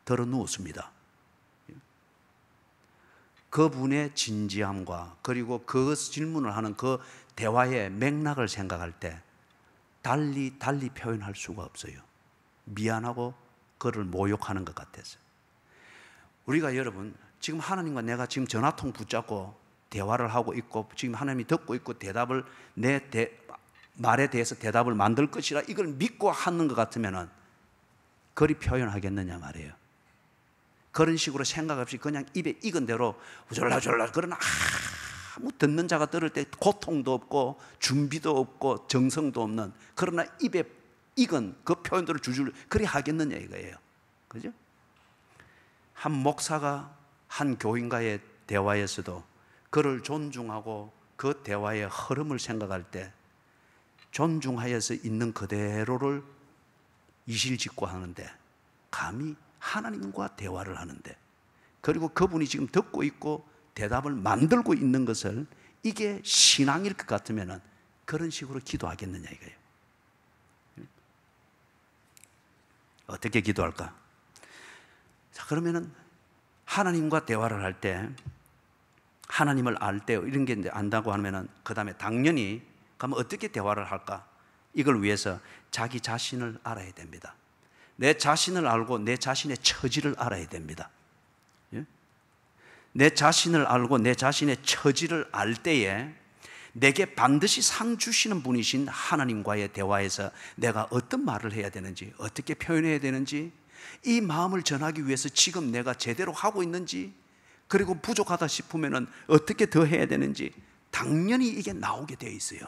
들어 누웠습니다. 그분의 진지함과 그리고 그 질문을 하는 그 대화의 맥락을 생각할 때 달리 표현할 수가 없어요. 미안하고 그를 모욕하는 것 같아서. 우리가 여러분 지금 하나님과 내가 지금 전화통 붙잡고 대화를 하고 있고 지금 하나님이 듣고 있고 대답을 말에 대해서 대답을 만들 것이라 이걸 믿고 하는 것 같으면은 그리 표현하겠느냐 말이에요. 그런 식으로 생각 없이 그냥 입에 익은 대로 졸라졸라 그러나 아무 듣는 자가 들을 때 고통도 없고 준비도 없고 정성도 없는 그러나 입에 익은 그 표현들을 줄줄 그리 하겠느냐 이거예요. 그죠? 한 목사가 한 교인과의 대화에서도 그를 존중하고 그 대화의 흐름을 생각할 때 존중하여서 있는 그대로를 이실직고 하는데 감히 하나님과 대화를 하는데 그리고 그분이 지금 듣고 있고 대답을 만들고 있는 것을 이게 신앙일 것 같으면 그런 식으로 기도하겠느냐 이거예요. 어떻게 기도할까? 자, 그러면은 하나님과 대화를 할 때 하나님을 알 때 이런 게 안다고 하면은 그 다음에 당연히 그러면 어떻게 대화를 할까? 이걸 위해서 자기 자신을 알아야 됩니다. 내 자신을 알고 내 자신의 처지를 알아야 됩니다. 예? 내 자신을 알고 내 자신의 처지를 알 때에 내게 반드시 상 주시는 분이신 하나님과의 대화에서 내가 어떤 말을 해야 되는지 어떻게 표현해야 되는지 이 마음을 전하기 위해서 지금 내가 제대로 하고 있는지 그리고 부족하다 싶으면 어떻게 더 해야 되는지 당연히 이게 나오게 되어 있어요.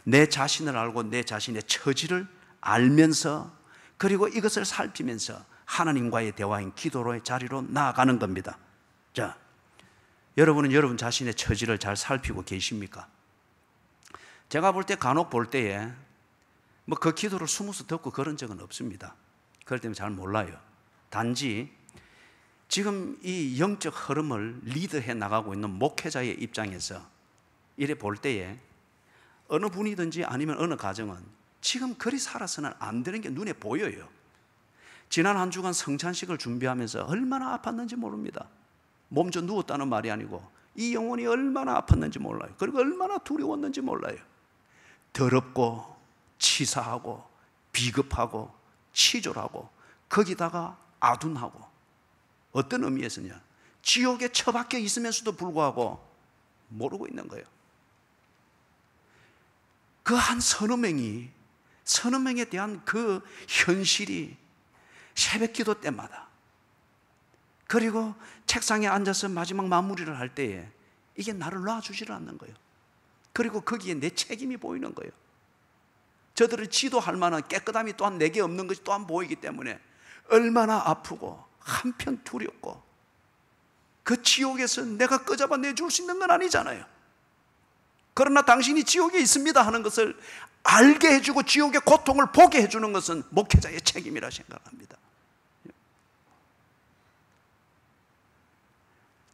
내 자신을 알고 내 자신의 처지를 알면서 그리고 이것을 살피면서 하나님과의 대화인 기도로의 자리로 나아가는 겁니다. 자, 여러분은 여러분 자신의 처지를 잘 살피고 계십니까? 제가 볼 때 간혹 볼 때에 뭐 그 기도를 숨어서 듣고 그런 적은 없습니다. 그럴 때는 잘 몰라요. 단지 지금 이 영적 흐름을 리드해 나가고 있는 목회자의 입장에서 이래 볼 때에 어느 분이든지 아니면 어느 가정은 지금 그리 살아서는 안 되는 게 눈에 보여요. 지난 한 주간 성찬식을 준비하면서 얼마나 아팠는지 모릅니다. 몸져 누웠다는 말이 아니고 이 영혼이 얼마나 아팠는지 몰라요. 그리고 얼마나 두려웠는지 몰라요. 더럽고 치사하고 비겁하고 치졸하고 거기다가 아둔하고 어떤 의미에서냐 지옥에 처박혀 있으면서도 불구하고 모르고 있는 거예요. 그 한 서너 명에 대한 그 현실이 새벽 기도 때마다 그리고 책상에 앉아서 마지막 마무리를 할 때에 이게 나를 놔주지를 않는 거예요. 그리고 거기에 내 책임이 보이는 거예요. 저들을 지도할 만한 깨끗함이 또한 내게 없는 것이 또한 보이기 때문에 얼마나 아프고 한편 두렵고 그 지옥에서 내가 끄잡아 내줄 수 있는 건 아니잖아요. 그러나 당신이 지옥에 있습니다 하는 것을 알게 해주고 지옥의 고통을 보게 해주는 것은 목회자의 책임이라 생각합니다.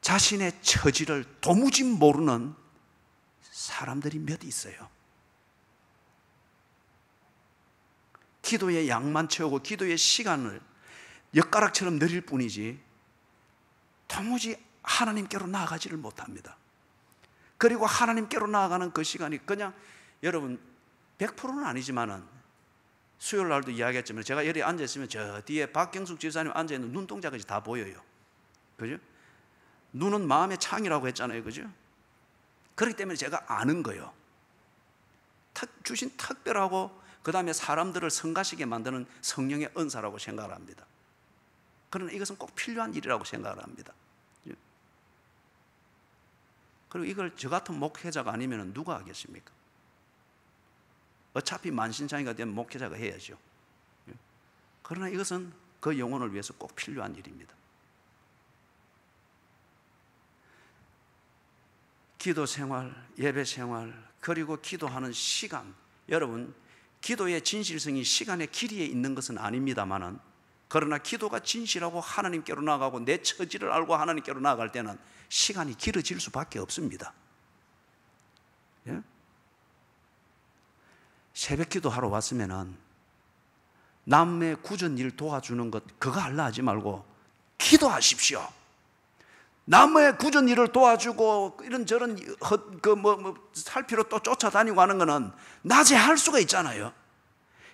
자신의 처지를 도무지 모르는 사람들이 몇 있어요. 기도의 양만 채우고 기도의 시간을 엿가락처럼 늘릴 뿐이지 도무지 하나님께로 나아가지를 못합니다. 그리고 하나님께로 나아가는 그 시간이 그냥 여러분 100%는 아니지만은 수요일 날도 이야기했지만 제가 여기 앉아있으면 저 뒤에 박경숙 집사님 앉아있는 눈동자까지 다 보여요. 그죠? 눈은 마음의 창이라고 했잖아요. 그죠? 그렇기 때문에 제가 아는 거예요. 주신 특별하고 그 다음에 사람들을 성가시게 만드는 성령의 은사라고 생각을 합니다. 그러나 이것은 꼭 필요한 일이라고 생각을 합니다. 그리고 이걸 저 같은 목회자가 아니면 누가 하겠습니까? 어차피 만신창이가 되면 목회자가 해야죠. 그러나 이것은 그 영혼을 위해서 꼭 필요한 일입니다. 기도 생활, 예배 생활, 그리고 기도하는 시간. 여러분, 기도의 진실성이 시간의 길이에 있는 것은 아닙니다만은 그러나 기도가 진실하고 하나님께로 나아가고 내 처지를 알고 하나님께로 나아갈 때는 시간이 길어질 수밖에 없습니다. 예? 새벽 기도하러 왔으면은 남의 굳은 일 도와주는 것 그거 하려 하지 말고 기도하십시오. 남의 굳은 일을 도와주고 이런저런 살 필요 또 쫓아다니고 하는 거는 낮에 할 수가 있잖아요.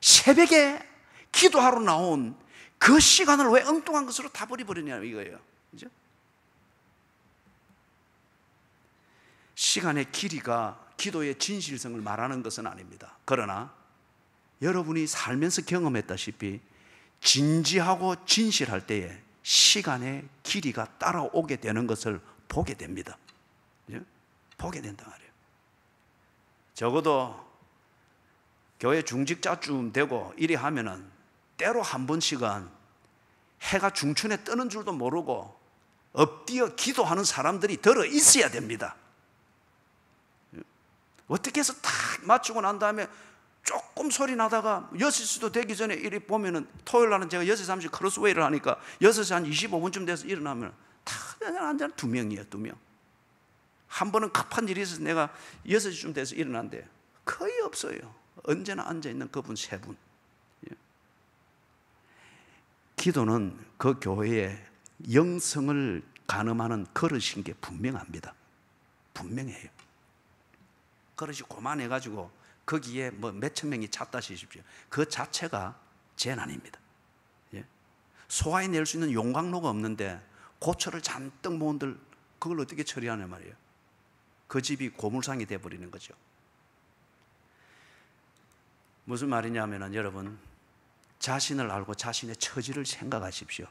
새벽에 기도하러 나온 그 시간을 왜 엉뚱한 것으로 다 버려버리냐 이거예요. 그죠? 시간의 길이가 기도의 진실성을 말하는 것은 아닙니다. 그러나 여러분이 살면서 경험했다시피 진지하고 진실할 때에 시간의 길이가 따라오게 되는 것을 보게 됩니다. 보게 된단 말이에요. 적어도 교회 중직자쯤 되고 이리 하면은 때로 한 번씩은 해가 중천에 뜨는 줄도 모르고 엎드려 기도하는 사람들이 들어 있어야 됩니다. 어떻게 해서 탁 맞추고 난 다음에 조금 소리 나다가 6시도 되기 전에 이리 보면은 토요일 날은 제가 6시 30분 크로스웨이를 하니까 6시 한 25분쯤 돼서 일어나면 다 앉아 2명이에요. 2명. 한 번은 급한 일이 있어서 내가 6시쯤 돼서 일어난대. 거의 없어요. 언제나 앉아있는 그분 3분. 기도는 그 교회의 영성을 가늠하는 그릇인 게 분명합니다. 분명해요. 그릇이 고만해가지고 거기에 뭐 몇천 명이 찼다 하십시오. 그 자체가 재난입니다. 소화해낼 수 있는 용광로가 없는데 고철을 잔뜩 모은들 그걸 어떻게 처리하냐 말이에요. 그 집이 고물상이 돼버리는 거죠. 무슨 말이냐면은 여러분 자신을 알고 자신의 처지를 생각하십시오.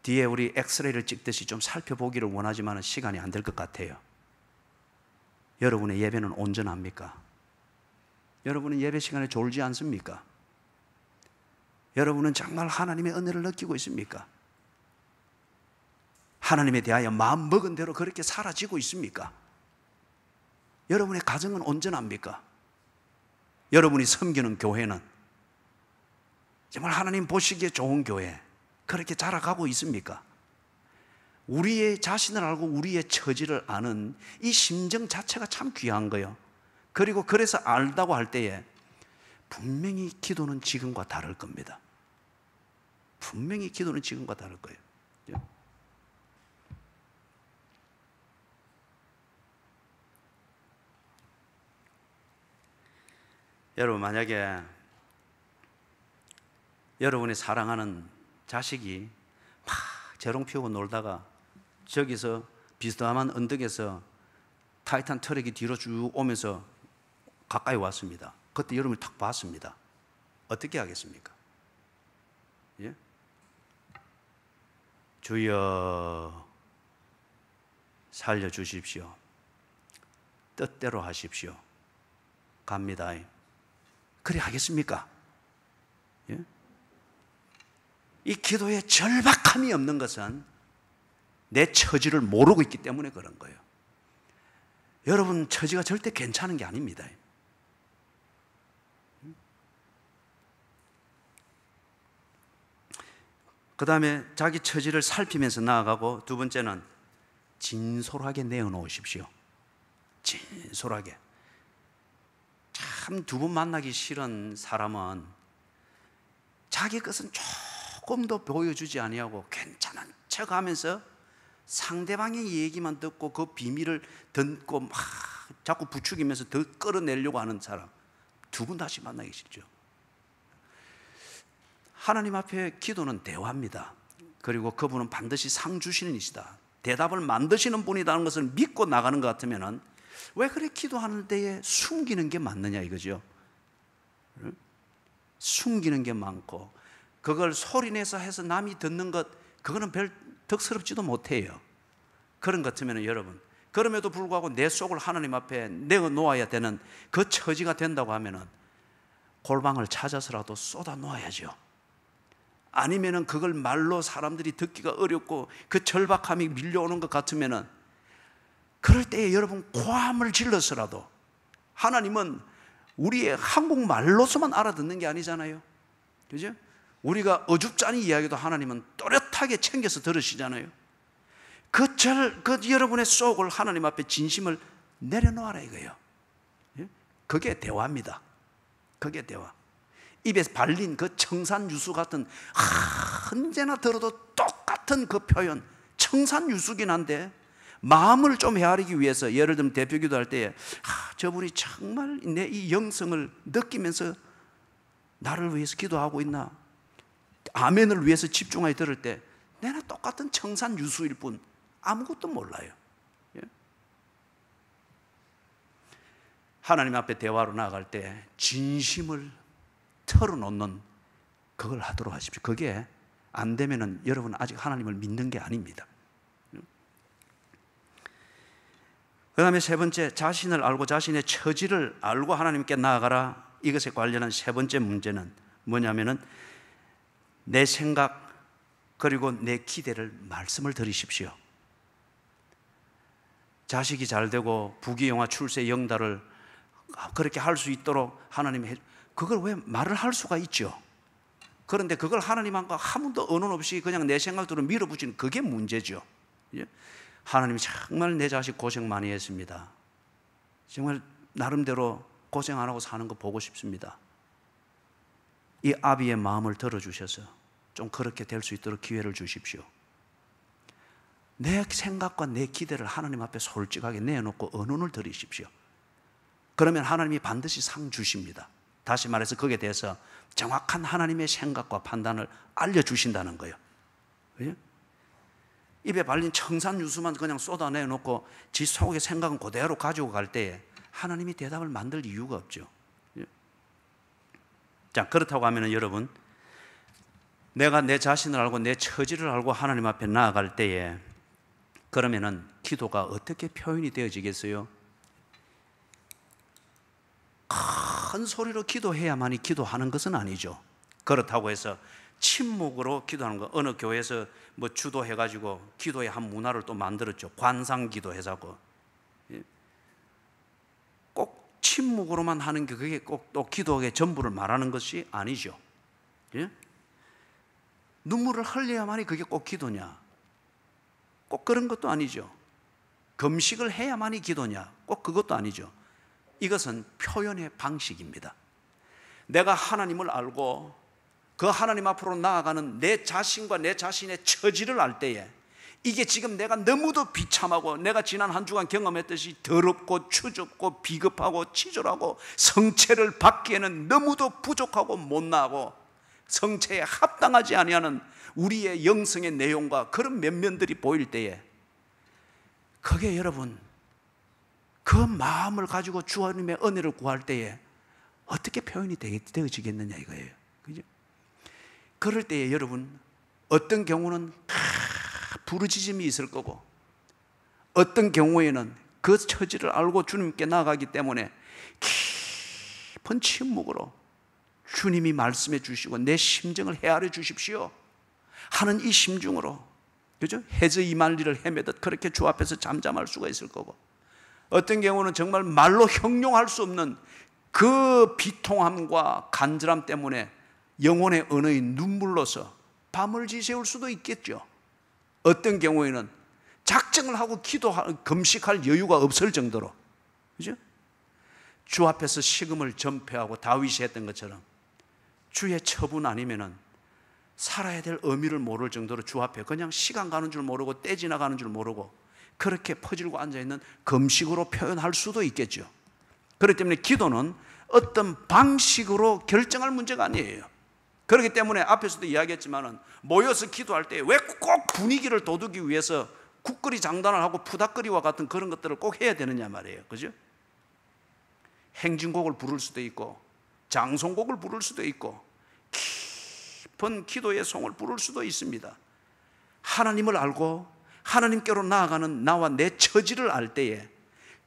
뒤에 우리 엑스레이를 찍듯이 좀 살펴보기를 원하지만 시간이 안 될 것 같아요. 여러분의 예배는 온전합니까? 여러분은 예배 시간에 졸지 않습니까? 여러분은 정말 하나님의 은혜를 느끼고 있습니까? 하나님에 대하여 마음 먹은 대로 그렇게 살아지고 있습니까? 여러분의 가정은 온전합니까? 여러분이 섬기는 교회는 정말 하나님 보시기에 좋은 교회 그렇게 자라가고 있습니까? 우리의 자신을 알고 우리의 처지를 아는 이 심정 자체가 참 귀한 거예요. 그리고 그래서 알다고 할 때에 분명히 기도는 지금과 다를 겁니다. 분명히 기도는 지금과 다를 거예요. 여러분 만약에 여러분이 사랑하는 자식이 막 재롱 피우고 놀다가 저기서 비스듬한 언덕에서 타이탄 트럭이 뒤로 쭉 오면서 가까이 왔습니다. 그때 여러분이 탁 봤습니다. 어떻게 하겠습니까? 예? 주여 살려주십시오. 뜻대로 하십시오. 갑니다. 그래 하겠습니까? 예? 이 기도에 절박함이 없는 것은 내 처지를 모르고 있기 때문에 그런 거예요. 여러분 처지가 절대 괜찮은 게 아닙니다. 그 다음에 자기 처지를 살피면서 나아가고 두 번째는 진솔하게 내어놓으십시오. 진솔하게. 참 두 번 만나기 싫은 사람은 자기 것은 조금 더 보여주지 아니하고 괜찮은 척하면서 상대방의 얘기만 듣고 그 비밀을 듣고 막 자꾸 부추기면서 더 끌어내려고 하는 사람 두 분 다시 만나기 싫죠. 하나님 앞에 기도는 대화입니다. 그리고 그분은 반드시 상 주시는 이시다. 대답을 만드시는 분이라는 것을 믿고 나가는 것 같으면 왜 그래 기도하는 데에 숨기는 게 많느냐 이거죠. 숨기는 게 많고 그걸 소리내서 해서 남이 듣는 것 그거는 별 덕스럽지도 못해요. 그런 것 같으면 여러분 그럼에도 불구하고 내 속을 하나님 앞에 내어놓아야 되는 그 처지가 된다고 하면 골방을 찾아서라도 쏟아 놓아야죠. 아니면은 그걸 말로 사람들이 듣기가 어렵고 그 절박함이 밀려오는 것 같으면은 그럴 때에 여러분 고함을 질러서라도 하나님은 우리의 한국말로서만 알아듣는 게 아니잖아요. 그죠? 우리가 어줍잖이 이야기도 하나님은 또렷하게 챙겨서 들으시잖아요. 그 여러분의 속을 하나님 앞에 진심을 내려놓아라 이거예요. 그게 대화입니다. 그게 대화. 입에 발린 그 청산유수 같은, 언제나 들어도 똑같은 그 표현, 청산유수긴 한데 마음을 좀 헤아리기 위해서, 예를 들면 대표기도 할 때 저분이 정말 내 이 영성을 느끼면서 나를 위해서 기도하고 있나, 아멘을 위해서 집중하게 들을 때 내가 똑같은 청산유수일 뿐 아무것도 몰라요. 하나님 앞에 대화로 나아갈 때 진심을 털어놓는 그걸 하도록 하십시오. 그게 안 되면은 여러분 아직 하나님을 믿는 게 아닙니다. 그 다음에 세 번째, 자신을 알고 자신의 처지를 알고 하나님께 나아가라. 이것에 관련한 세 번째 문제는 뭐냐면은 내 생각 그리고 내 기대를 말씀을 드리십시오. 자식이 잘 되고 부귀영화 출세 영달을 그렇게 할 수 있도록 하나님이 그걸 왜 말을 할 수가 있죠. 그런데 그걸 하나님과 아무도 언론 없이 그냥 내 생각대로 밀어붙이는 그게 문제죠. 하나님이 정말 내 자식 고생 많이 했습니다. 정말 나름대로 고생 안 하고 사는 거 보고 싶습니다. 이 아비의 마음을 들어주셔서 좀 그렇게 될 수 있도록 기회를 주십시오. 내 생각과 내 기대를 하나님 앞에 솔직하게 내놓고 언론을 드리십시오. 그러면 하나님이 반드시 상 주십니다. 다시 말해서 거기에 대해서 정확한 하나님의 생각과 판단을 알려주신다는 거예요. 그죠? 입에 발린 청산유수만 그냥 쏟아내놓고 지 속의 생각은 그대로 가지고 갈 때에 하나님이 대답을 만들 이유가 없죠. 자, 그렇다고 하면 여러분, 내가 내 자신을 알고 내 처지를 알고 하나님 앞에 나아갈 때에 그러면은 기도가 어떻게 표현이 되어지겠어요? 큰 소리로 기도해야만이 기도하는 것은 아니죠. 그렇다고 해서 침묵으로 기도하는 거, 어느 교회에서 뭐 주도해가지고 기도의 한 문화를 또 만들었죠. 관상기도 해서고. 꼭 침묵으로만 하는 게 그게 꼭 또 기도의 전부를 말하는 것이 아니죠. 예? 눈물을 흘려야만이 그게 꼭 기도냐? 꼭 그런 것도 아니죠. 금식을 해야만이 기도냐? 꼭 그것도 아니죠. 이것은 표현의 방식입니다. 내가 하나님을 알고 그 하나님 앞으로 나아가는 내 자신과 내 자신의 처지를 알 때에 이게 지금 내가 너무도 비참하고 내가 지난 한 주간 경험했듯이 더럽고 추접고 비겁하고 치졸하고 성체를 받기에는 너무도 부족하고 못나고 성체에 합당하지 아니하는 우리의 영성의 내용과 그런 면면들이 보일 때에 그게 여러분 그 마음을 가지고 주님의 은혜를 구할 때에 어떻게 표현이 되어지겠느냐 이거예요. 그죠? 그럴 때에 여러분 어떤 경우는 부르짖음이 있을 거고 어떤 경우에는 그 처지를 알고 주님께 나아가기 때문에 깊은 침묵으로 주님이 말씀해 주시고 내 심정을 헤아려 주십시오 하는 이 심중으로, 그죠? 해저 이만리를 헤매듯 그렇게 주 앞에서 잠잠할 수가 있을 거고 어떤 경우는 정말 말로 형용할 수 없는 그 비통함과 간절함 때문에 영혼의 언어인 눈물로서 밤을 지새울 수도 있겠죠. 어떤 경우에는 작정을 하고 금식할 여유가 없을 정도로, 그죠? 주 앞에서 식음을 전폐하고 다윗이 했던 것처럼 주의 처분 아니면은 살아야 될 의미를 모를 정도로 주 앞에 그냥 시간 가는 줄 모르고 때 지나가는 줄 모르고 그렇게 퍼질고 앉아있는 금식으로 표현할 수도 있겠죠. 그렇기 때문에 기도는 어떤 방식으로 결정할 문제가 아니에요. 그렇기 때문에 앞에서도 이야기했지만은 모여서 기도할 때 왜 꼭 분위기를 돋우기 위해서 국거리 장단을 하고 푸닥거리와 같은 그런 것들을 꼭 해야 되느냐 말이에요. 그죠? 행진곡을 부를 수도 있고 장송곡을 부를 수도 있고 깊은 기도의 송을 부를 수도 있습니다. 하나님을 알고 하나님께로 나아가는 나와 내 처지를 알 때에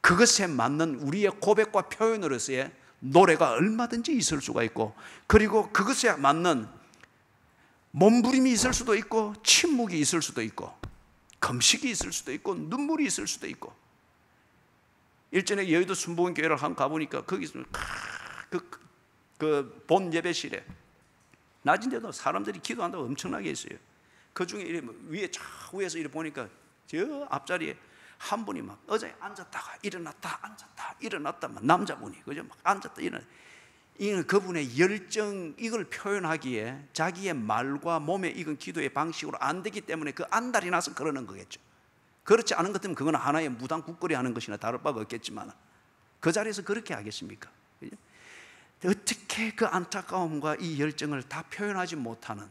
그것에 맞는 우리의 고백과 표현으로서의 노래가 얼마든지 있을 수가 있고 그리고 그것에 맞는 몸부림이 있을 수도 있고 침묵이 있을 수도 있고 금식이 있을 수도 있고 눈물이 있을 수도 있고 일전에 여의도 순복음교회를 한번 가보니까 거기서 그 본 예배실에 낮인데도 사람들이 기도한다고 엄청나게 있어요. 그 중에 위에 좌우에서 이렇게 보니까 저 앞자리에 한 분이 막 어제 앉았다가 일어났다 앉았다 일어났다 막 남자분이 그죠? 막 앉았다 일어났다 이는 그분의 열정, 이걸 표현하기에 자기의 말과 몸에 익은 기도의 방식으로 안 되기 때문에 그 안달이 나서 그러는 거겠죠. 그렇지 않은 것 같으면 그건 하나의 무당 국거리 하는 것이나 다를 바가 없겠지만 그 자리에서 그렇게 하겠습니까? 어떻게 그 안타까움과 이 열정을 다 표현하지 못하는,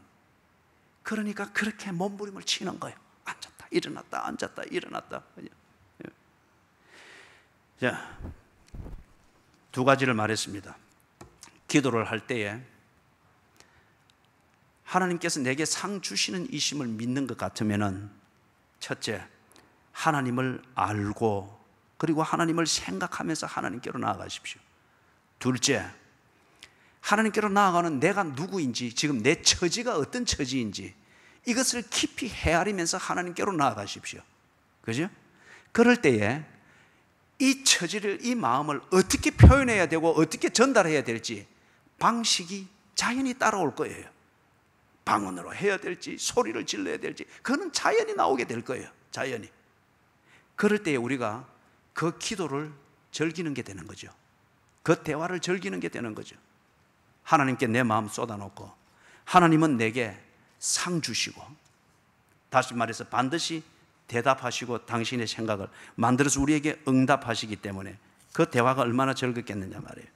그러니까 그렇게 몸부림을 치는 거예요. 앉았다 일어났다 앉았다 일어났다. 자, 두 가지를 말했습니다. 기도를 할 때에 하나님께서 내게 상 주시는 이심을 믿는 것 같으면은, 첫째, 하나님을 알고 그리고 하나님을 생각하면서 하나님께로 나아가십시오. 둘째, 하나님께로 나아가는 내가 누구인지, 지금 내 처지가 어떤 처지인지 이것을 깊이 헤아리면서 하나님께로 나아가십시오. 그죠? 그럴 때에 이 처지를, 이 마음을 어떻게 표현해야 되고 어떻게 전달해야 될지 방식이 자연히 따라올 거예요. 방언으로 해야 될지 소리를 질러야 될지 그거는 자연히 나오게 될 거예요. 자연히. 그럴 때에 우리가 그 기도를 즐기는 게 되는 거죠. 그 대화를 즐기는 게 되는 거죠. 하나님께 내 마음 쏟아놓고 하나님은 내게 상 주시고, 다시 말해서 반드시 대답하시고 당신의 생각을 만들어서 우리에게 응답하시기 때문에 그 대화가 얼마나 즐겁겠느냐 말이에요.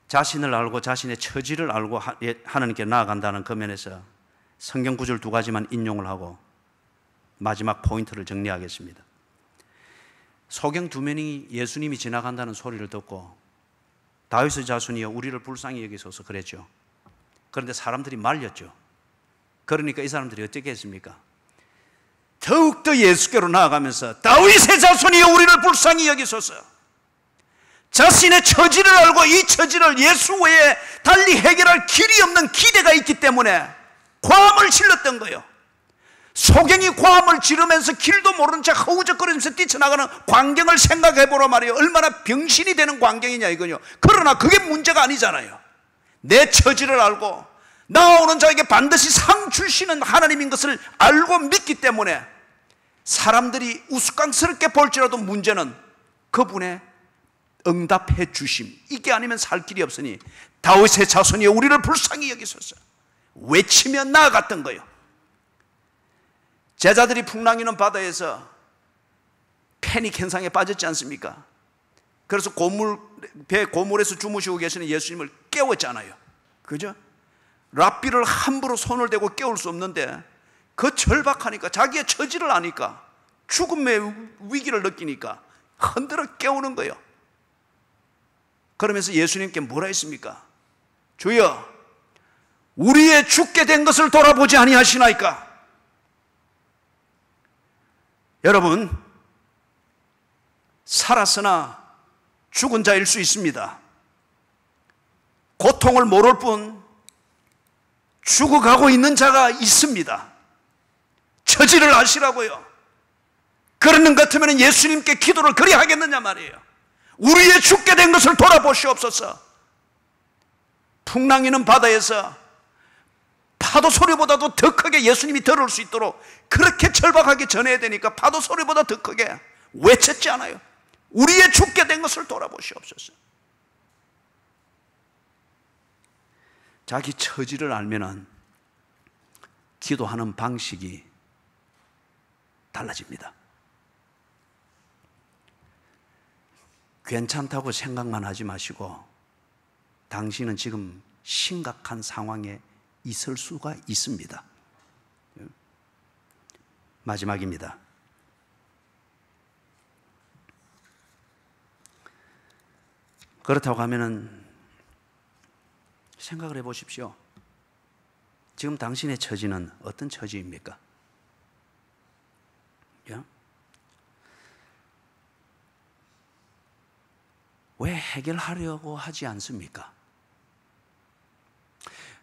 자신을 알고 자신의 처지를 알고 하나님께 나아간다는 그 면에서 성경 구절 두 가지만 인용을 하고 마지막 포인트를 정리하겠습니다. 소경 두 명이 예수님이 지나간다는 소리를 듣고 다윗의 자손이여 우리를 불쌍히 여기소서 그랬죠. 그런데 사람들이 말렸죠. 그러니까 이 사람들이 어떻게 했습니까? 더욱더 예수께로 나아가면서 다윗의 자손이여 우리를 불쌍히 여기소서. 자신의 처지를 알고 이 처지를 예수 외에 달리 해결할 길이 없는 기대가 있기 때문에 고함을 질렀던 거예요. 소경이 고함을 지르면서 길도 모르는 척 허우적거리면서 뛰쳐나가는 광경을 생각해 보라 말이에요. 얼마나 병신이 되는 광경이냐 이거요. 그러나 그게 문제가 아니잖아요. 내 처지를 알고 나오는 자에게 반드시 상 주시는 하나님인 것을 알고 믿기 때문에 사람들이 우스꽝스럽게 볼지라도 문제는 그분의 응답해 주심, 이게 아니면 살 길이 없으니 다윗의 자손이여 우리를 불쌍히 여기소서 외치며 나아갔던 거예요. 제자들이 풍랑이는 바다에서 패닉 현상에 빠졌지 않습니까? 그래서 배 고물에서 주무시고 계시는 예수님을 깨웠잖아요. 그죠? 랍비를 함부로 손을 대고 깨울 수 없는데 그 절박하니까, 자기의 처지를 아니까, 죽음의 위기를 느끼니까 흔들어 깨우는 거예요. 그러면서 예수님께 뭐라 했습니까? 주여 우리의 죽게 된 것을 돌아보지 아니하시나이까? 여러분, 살았으나 죽은 자일 수 있습니다. 고통을 모를 뿐 죽어가고 있는 자가 있습니다. 처지를 아시라고요. 그러는 것 같으면 예수님께 기도를 그리 하겠느냐 말이에요. 우리의 죽게 된 것을 돌아보시옵소서. 풍랑이는 바다에서 파도 소리보다도 더 크게 예수님이 들을 수 있도록 그렇게 절박하게 전해야 되니까 파도 소리보다 더 크게 외쳤지 않아요. 우리의 죽게 된 것을 돌아보시옵소서. 자기 처지를 알면은 기도하는 방식이 달라집니다. 괜찮다고 생각만 하지 마시고 당신은 지금 심각한 상황에 있을 수가 있습니다. 마지막입니다. 그렇다고 하면은 생각을 해보십시오. 지금 당신의 처지는 어떤 처지입니까? 왜 해결하려고 하지 않습니까?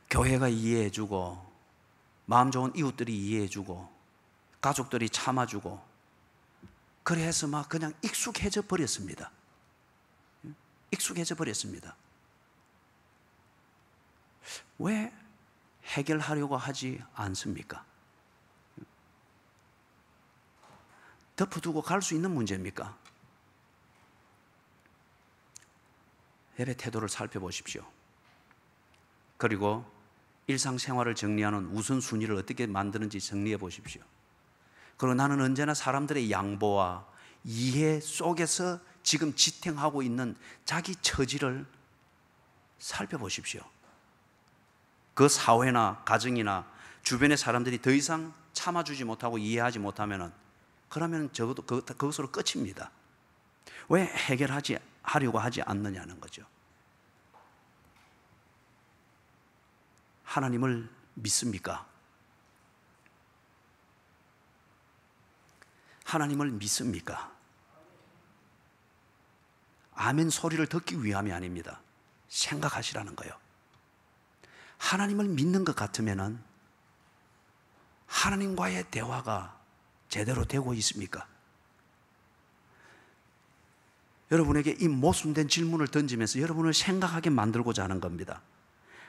교회가 이해해주고 마음 좋은 이웃들이 이해해주고 가족들이 참아주고 그래서 막 그냥 익숙해져 버렸습니다. 익숙해져 버렸습니다. 왜 해결하려고 하지 않습니까? 덮어두고 갈 수 있는 문제입니까? 예배 태도를 살펴보십시오. 그리고 일상생활을 정리하는 우선순위를 어떻게 만드는지 정리해 보십시오. 그리고 나는 언제나 사람들의 양보와 이해 속에서 지금 지탱하고 있는 자기 처지를 살펴보십시오. 그 사회나 가정이나 주변의 사람들이 더 이상 참아주지 못하고 이해하지 못하면 그러면 적어도 그것으로 끝입니다. 왜 하려고 하지 않느냐는 거죠. 하나님을 믿습니까? 하나님을 믿습니까? 아멘 소리를 듣기 위함이 아닙니다. 생각하시라는 거예요. 하나님을 믿는 것 같으면 하나님과의 대화가 제대로 되고 있습니까? 여러분에게 이 모순된 질문을 던지면서 여러분을 생각하게 만들고자 하는 겁니다.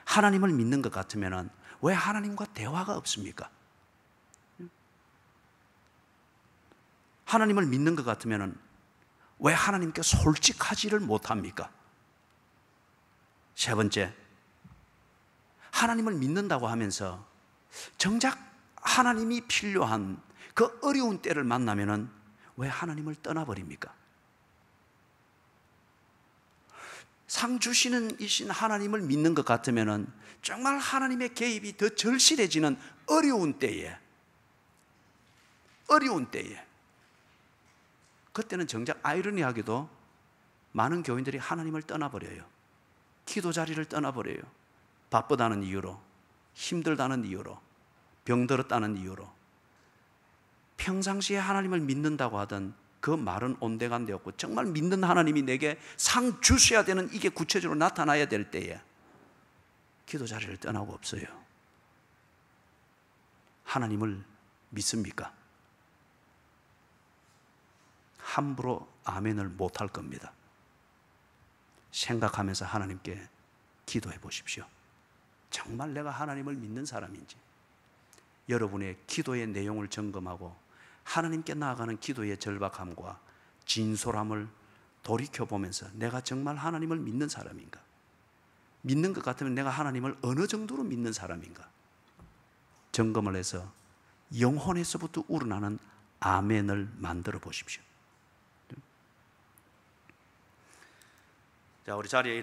하나님을 믿는 것 같으면 왜 하나님과 대화가 없습니까? 하나님을 믿는 것 같으면 왜 하나님께 솔직하지를 못합니까? 세 번째, 하나님을 믿는다고 하면서 정작 하나님이 필요한 그 어려운 때를 만나면 왜 하나님을 떠나버립니까? 상 주시는 이신 하나님을 믿는 것 같으면 정말 하나님의 개입이 더 절실해지는 어려운 때에 그때는 정작 아이러니하게도 많은 교인들이 하나님을 떠나버려요. 기도 자리를 떠나버려요. 바쁘다는 이유로, 힘들다는 이유로, 병들었다는 이유로. 평상시에 하나님을 믿는다고 하던 그 말은 온데간데없고 정말 믿는 하나님이 내게 상 주셔야 되는 이게 구체적으로 나타나야 될 때에 기도 자리를 떠나고 없어요. 하나님을 믿습니까? 함부로 아멘을 못할 겁니다. 생각하면서 하나님께 기도해 보십시오. 정말 내가 하나님을 믿는 사람인지. 여러분의 기도의 내용을 점검하고 하나님께 나아가는 기도의 절박함과 진솔함을 돌이켜보면서 내가 정말 하나님을 믿는 사람인가? 믿는 것 같으면 내가 하나님을 어느 정도로 믿는 사람인가? 점검을 해서 영혼에서부터 우러나는 아멘을 만들어 보십시오. 자, 우리 자리에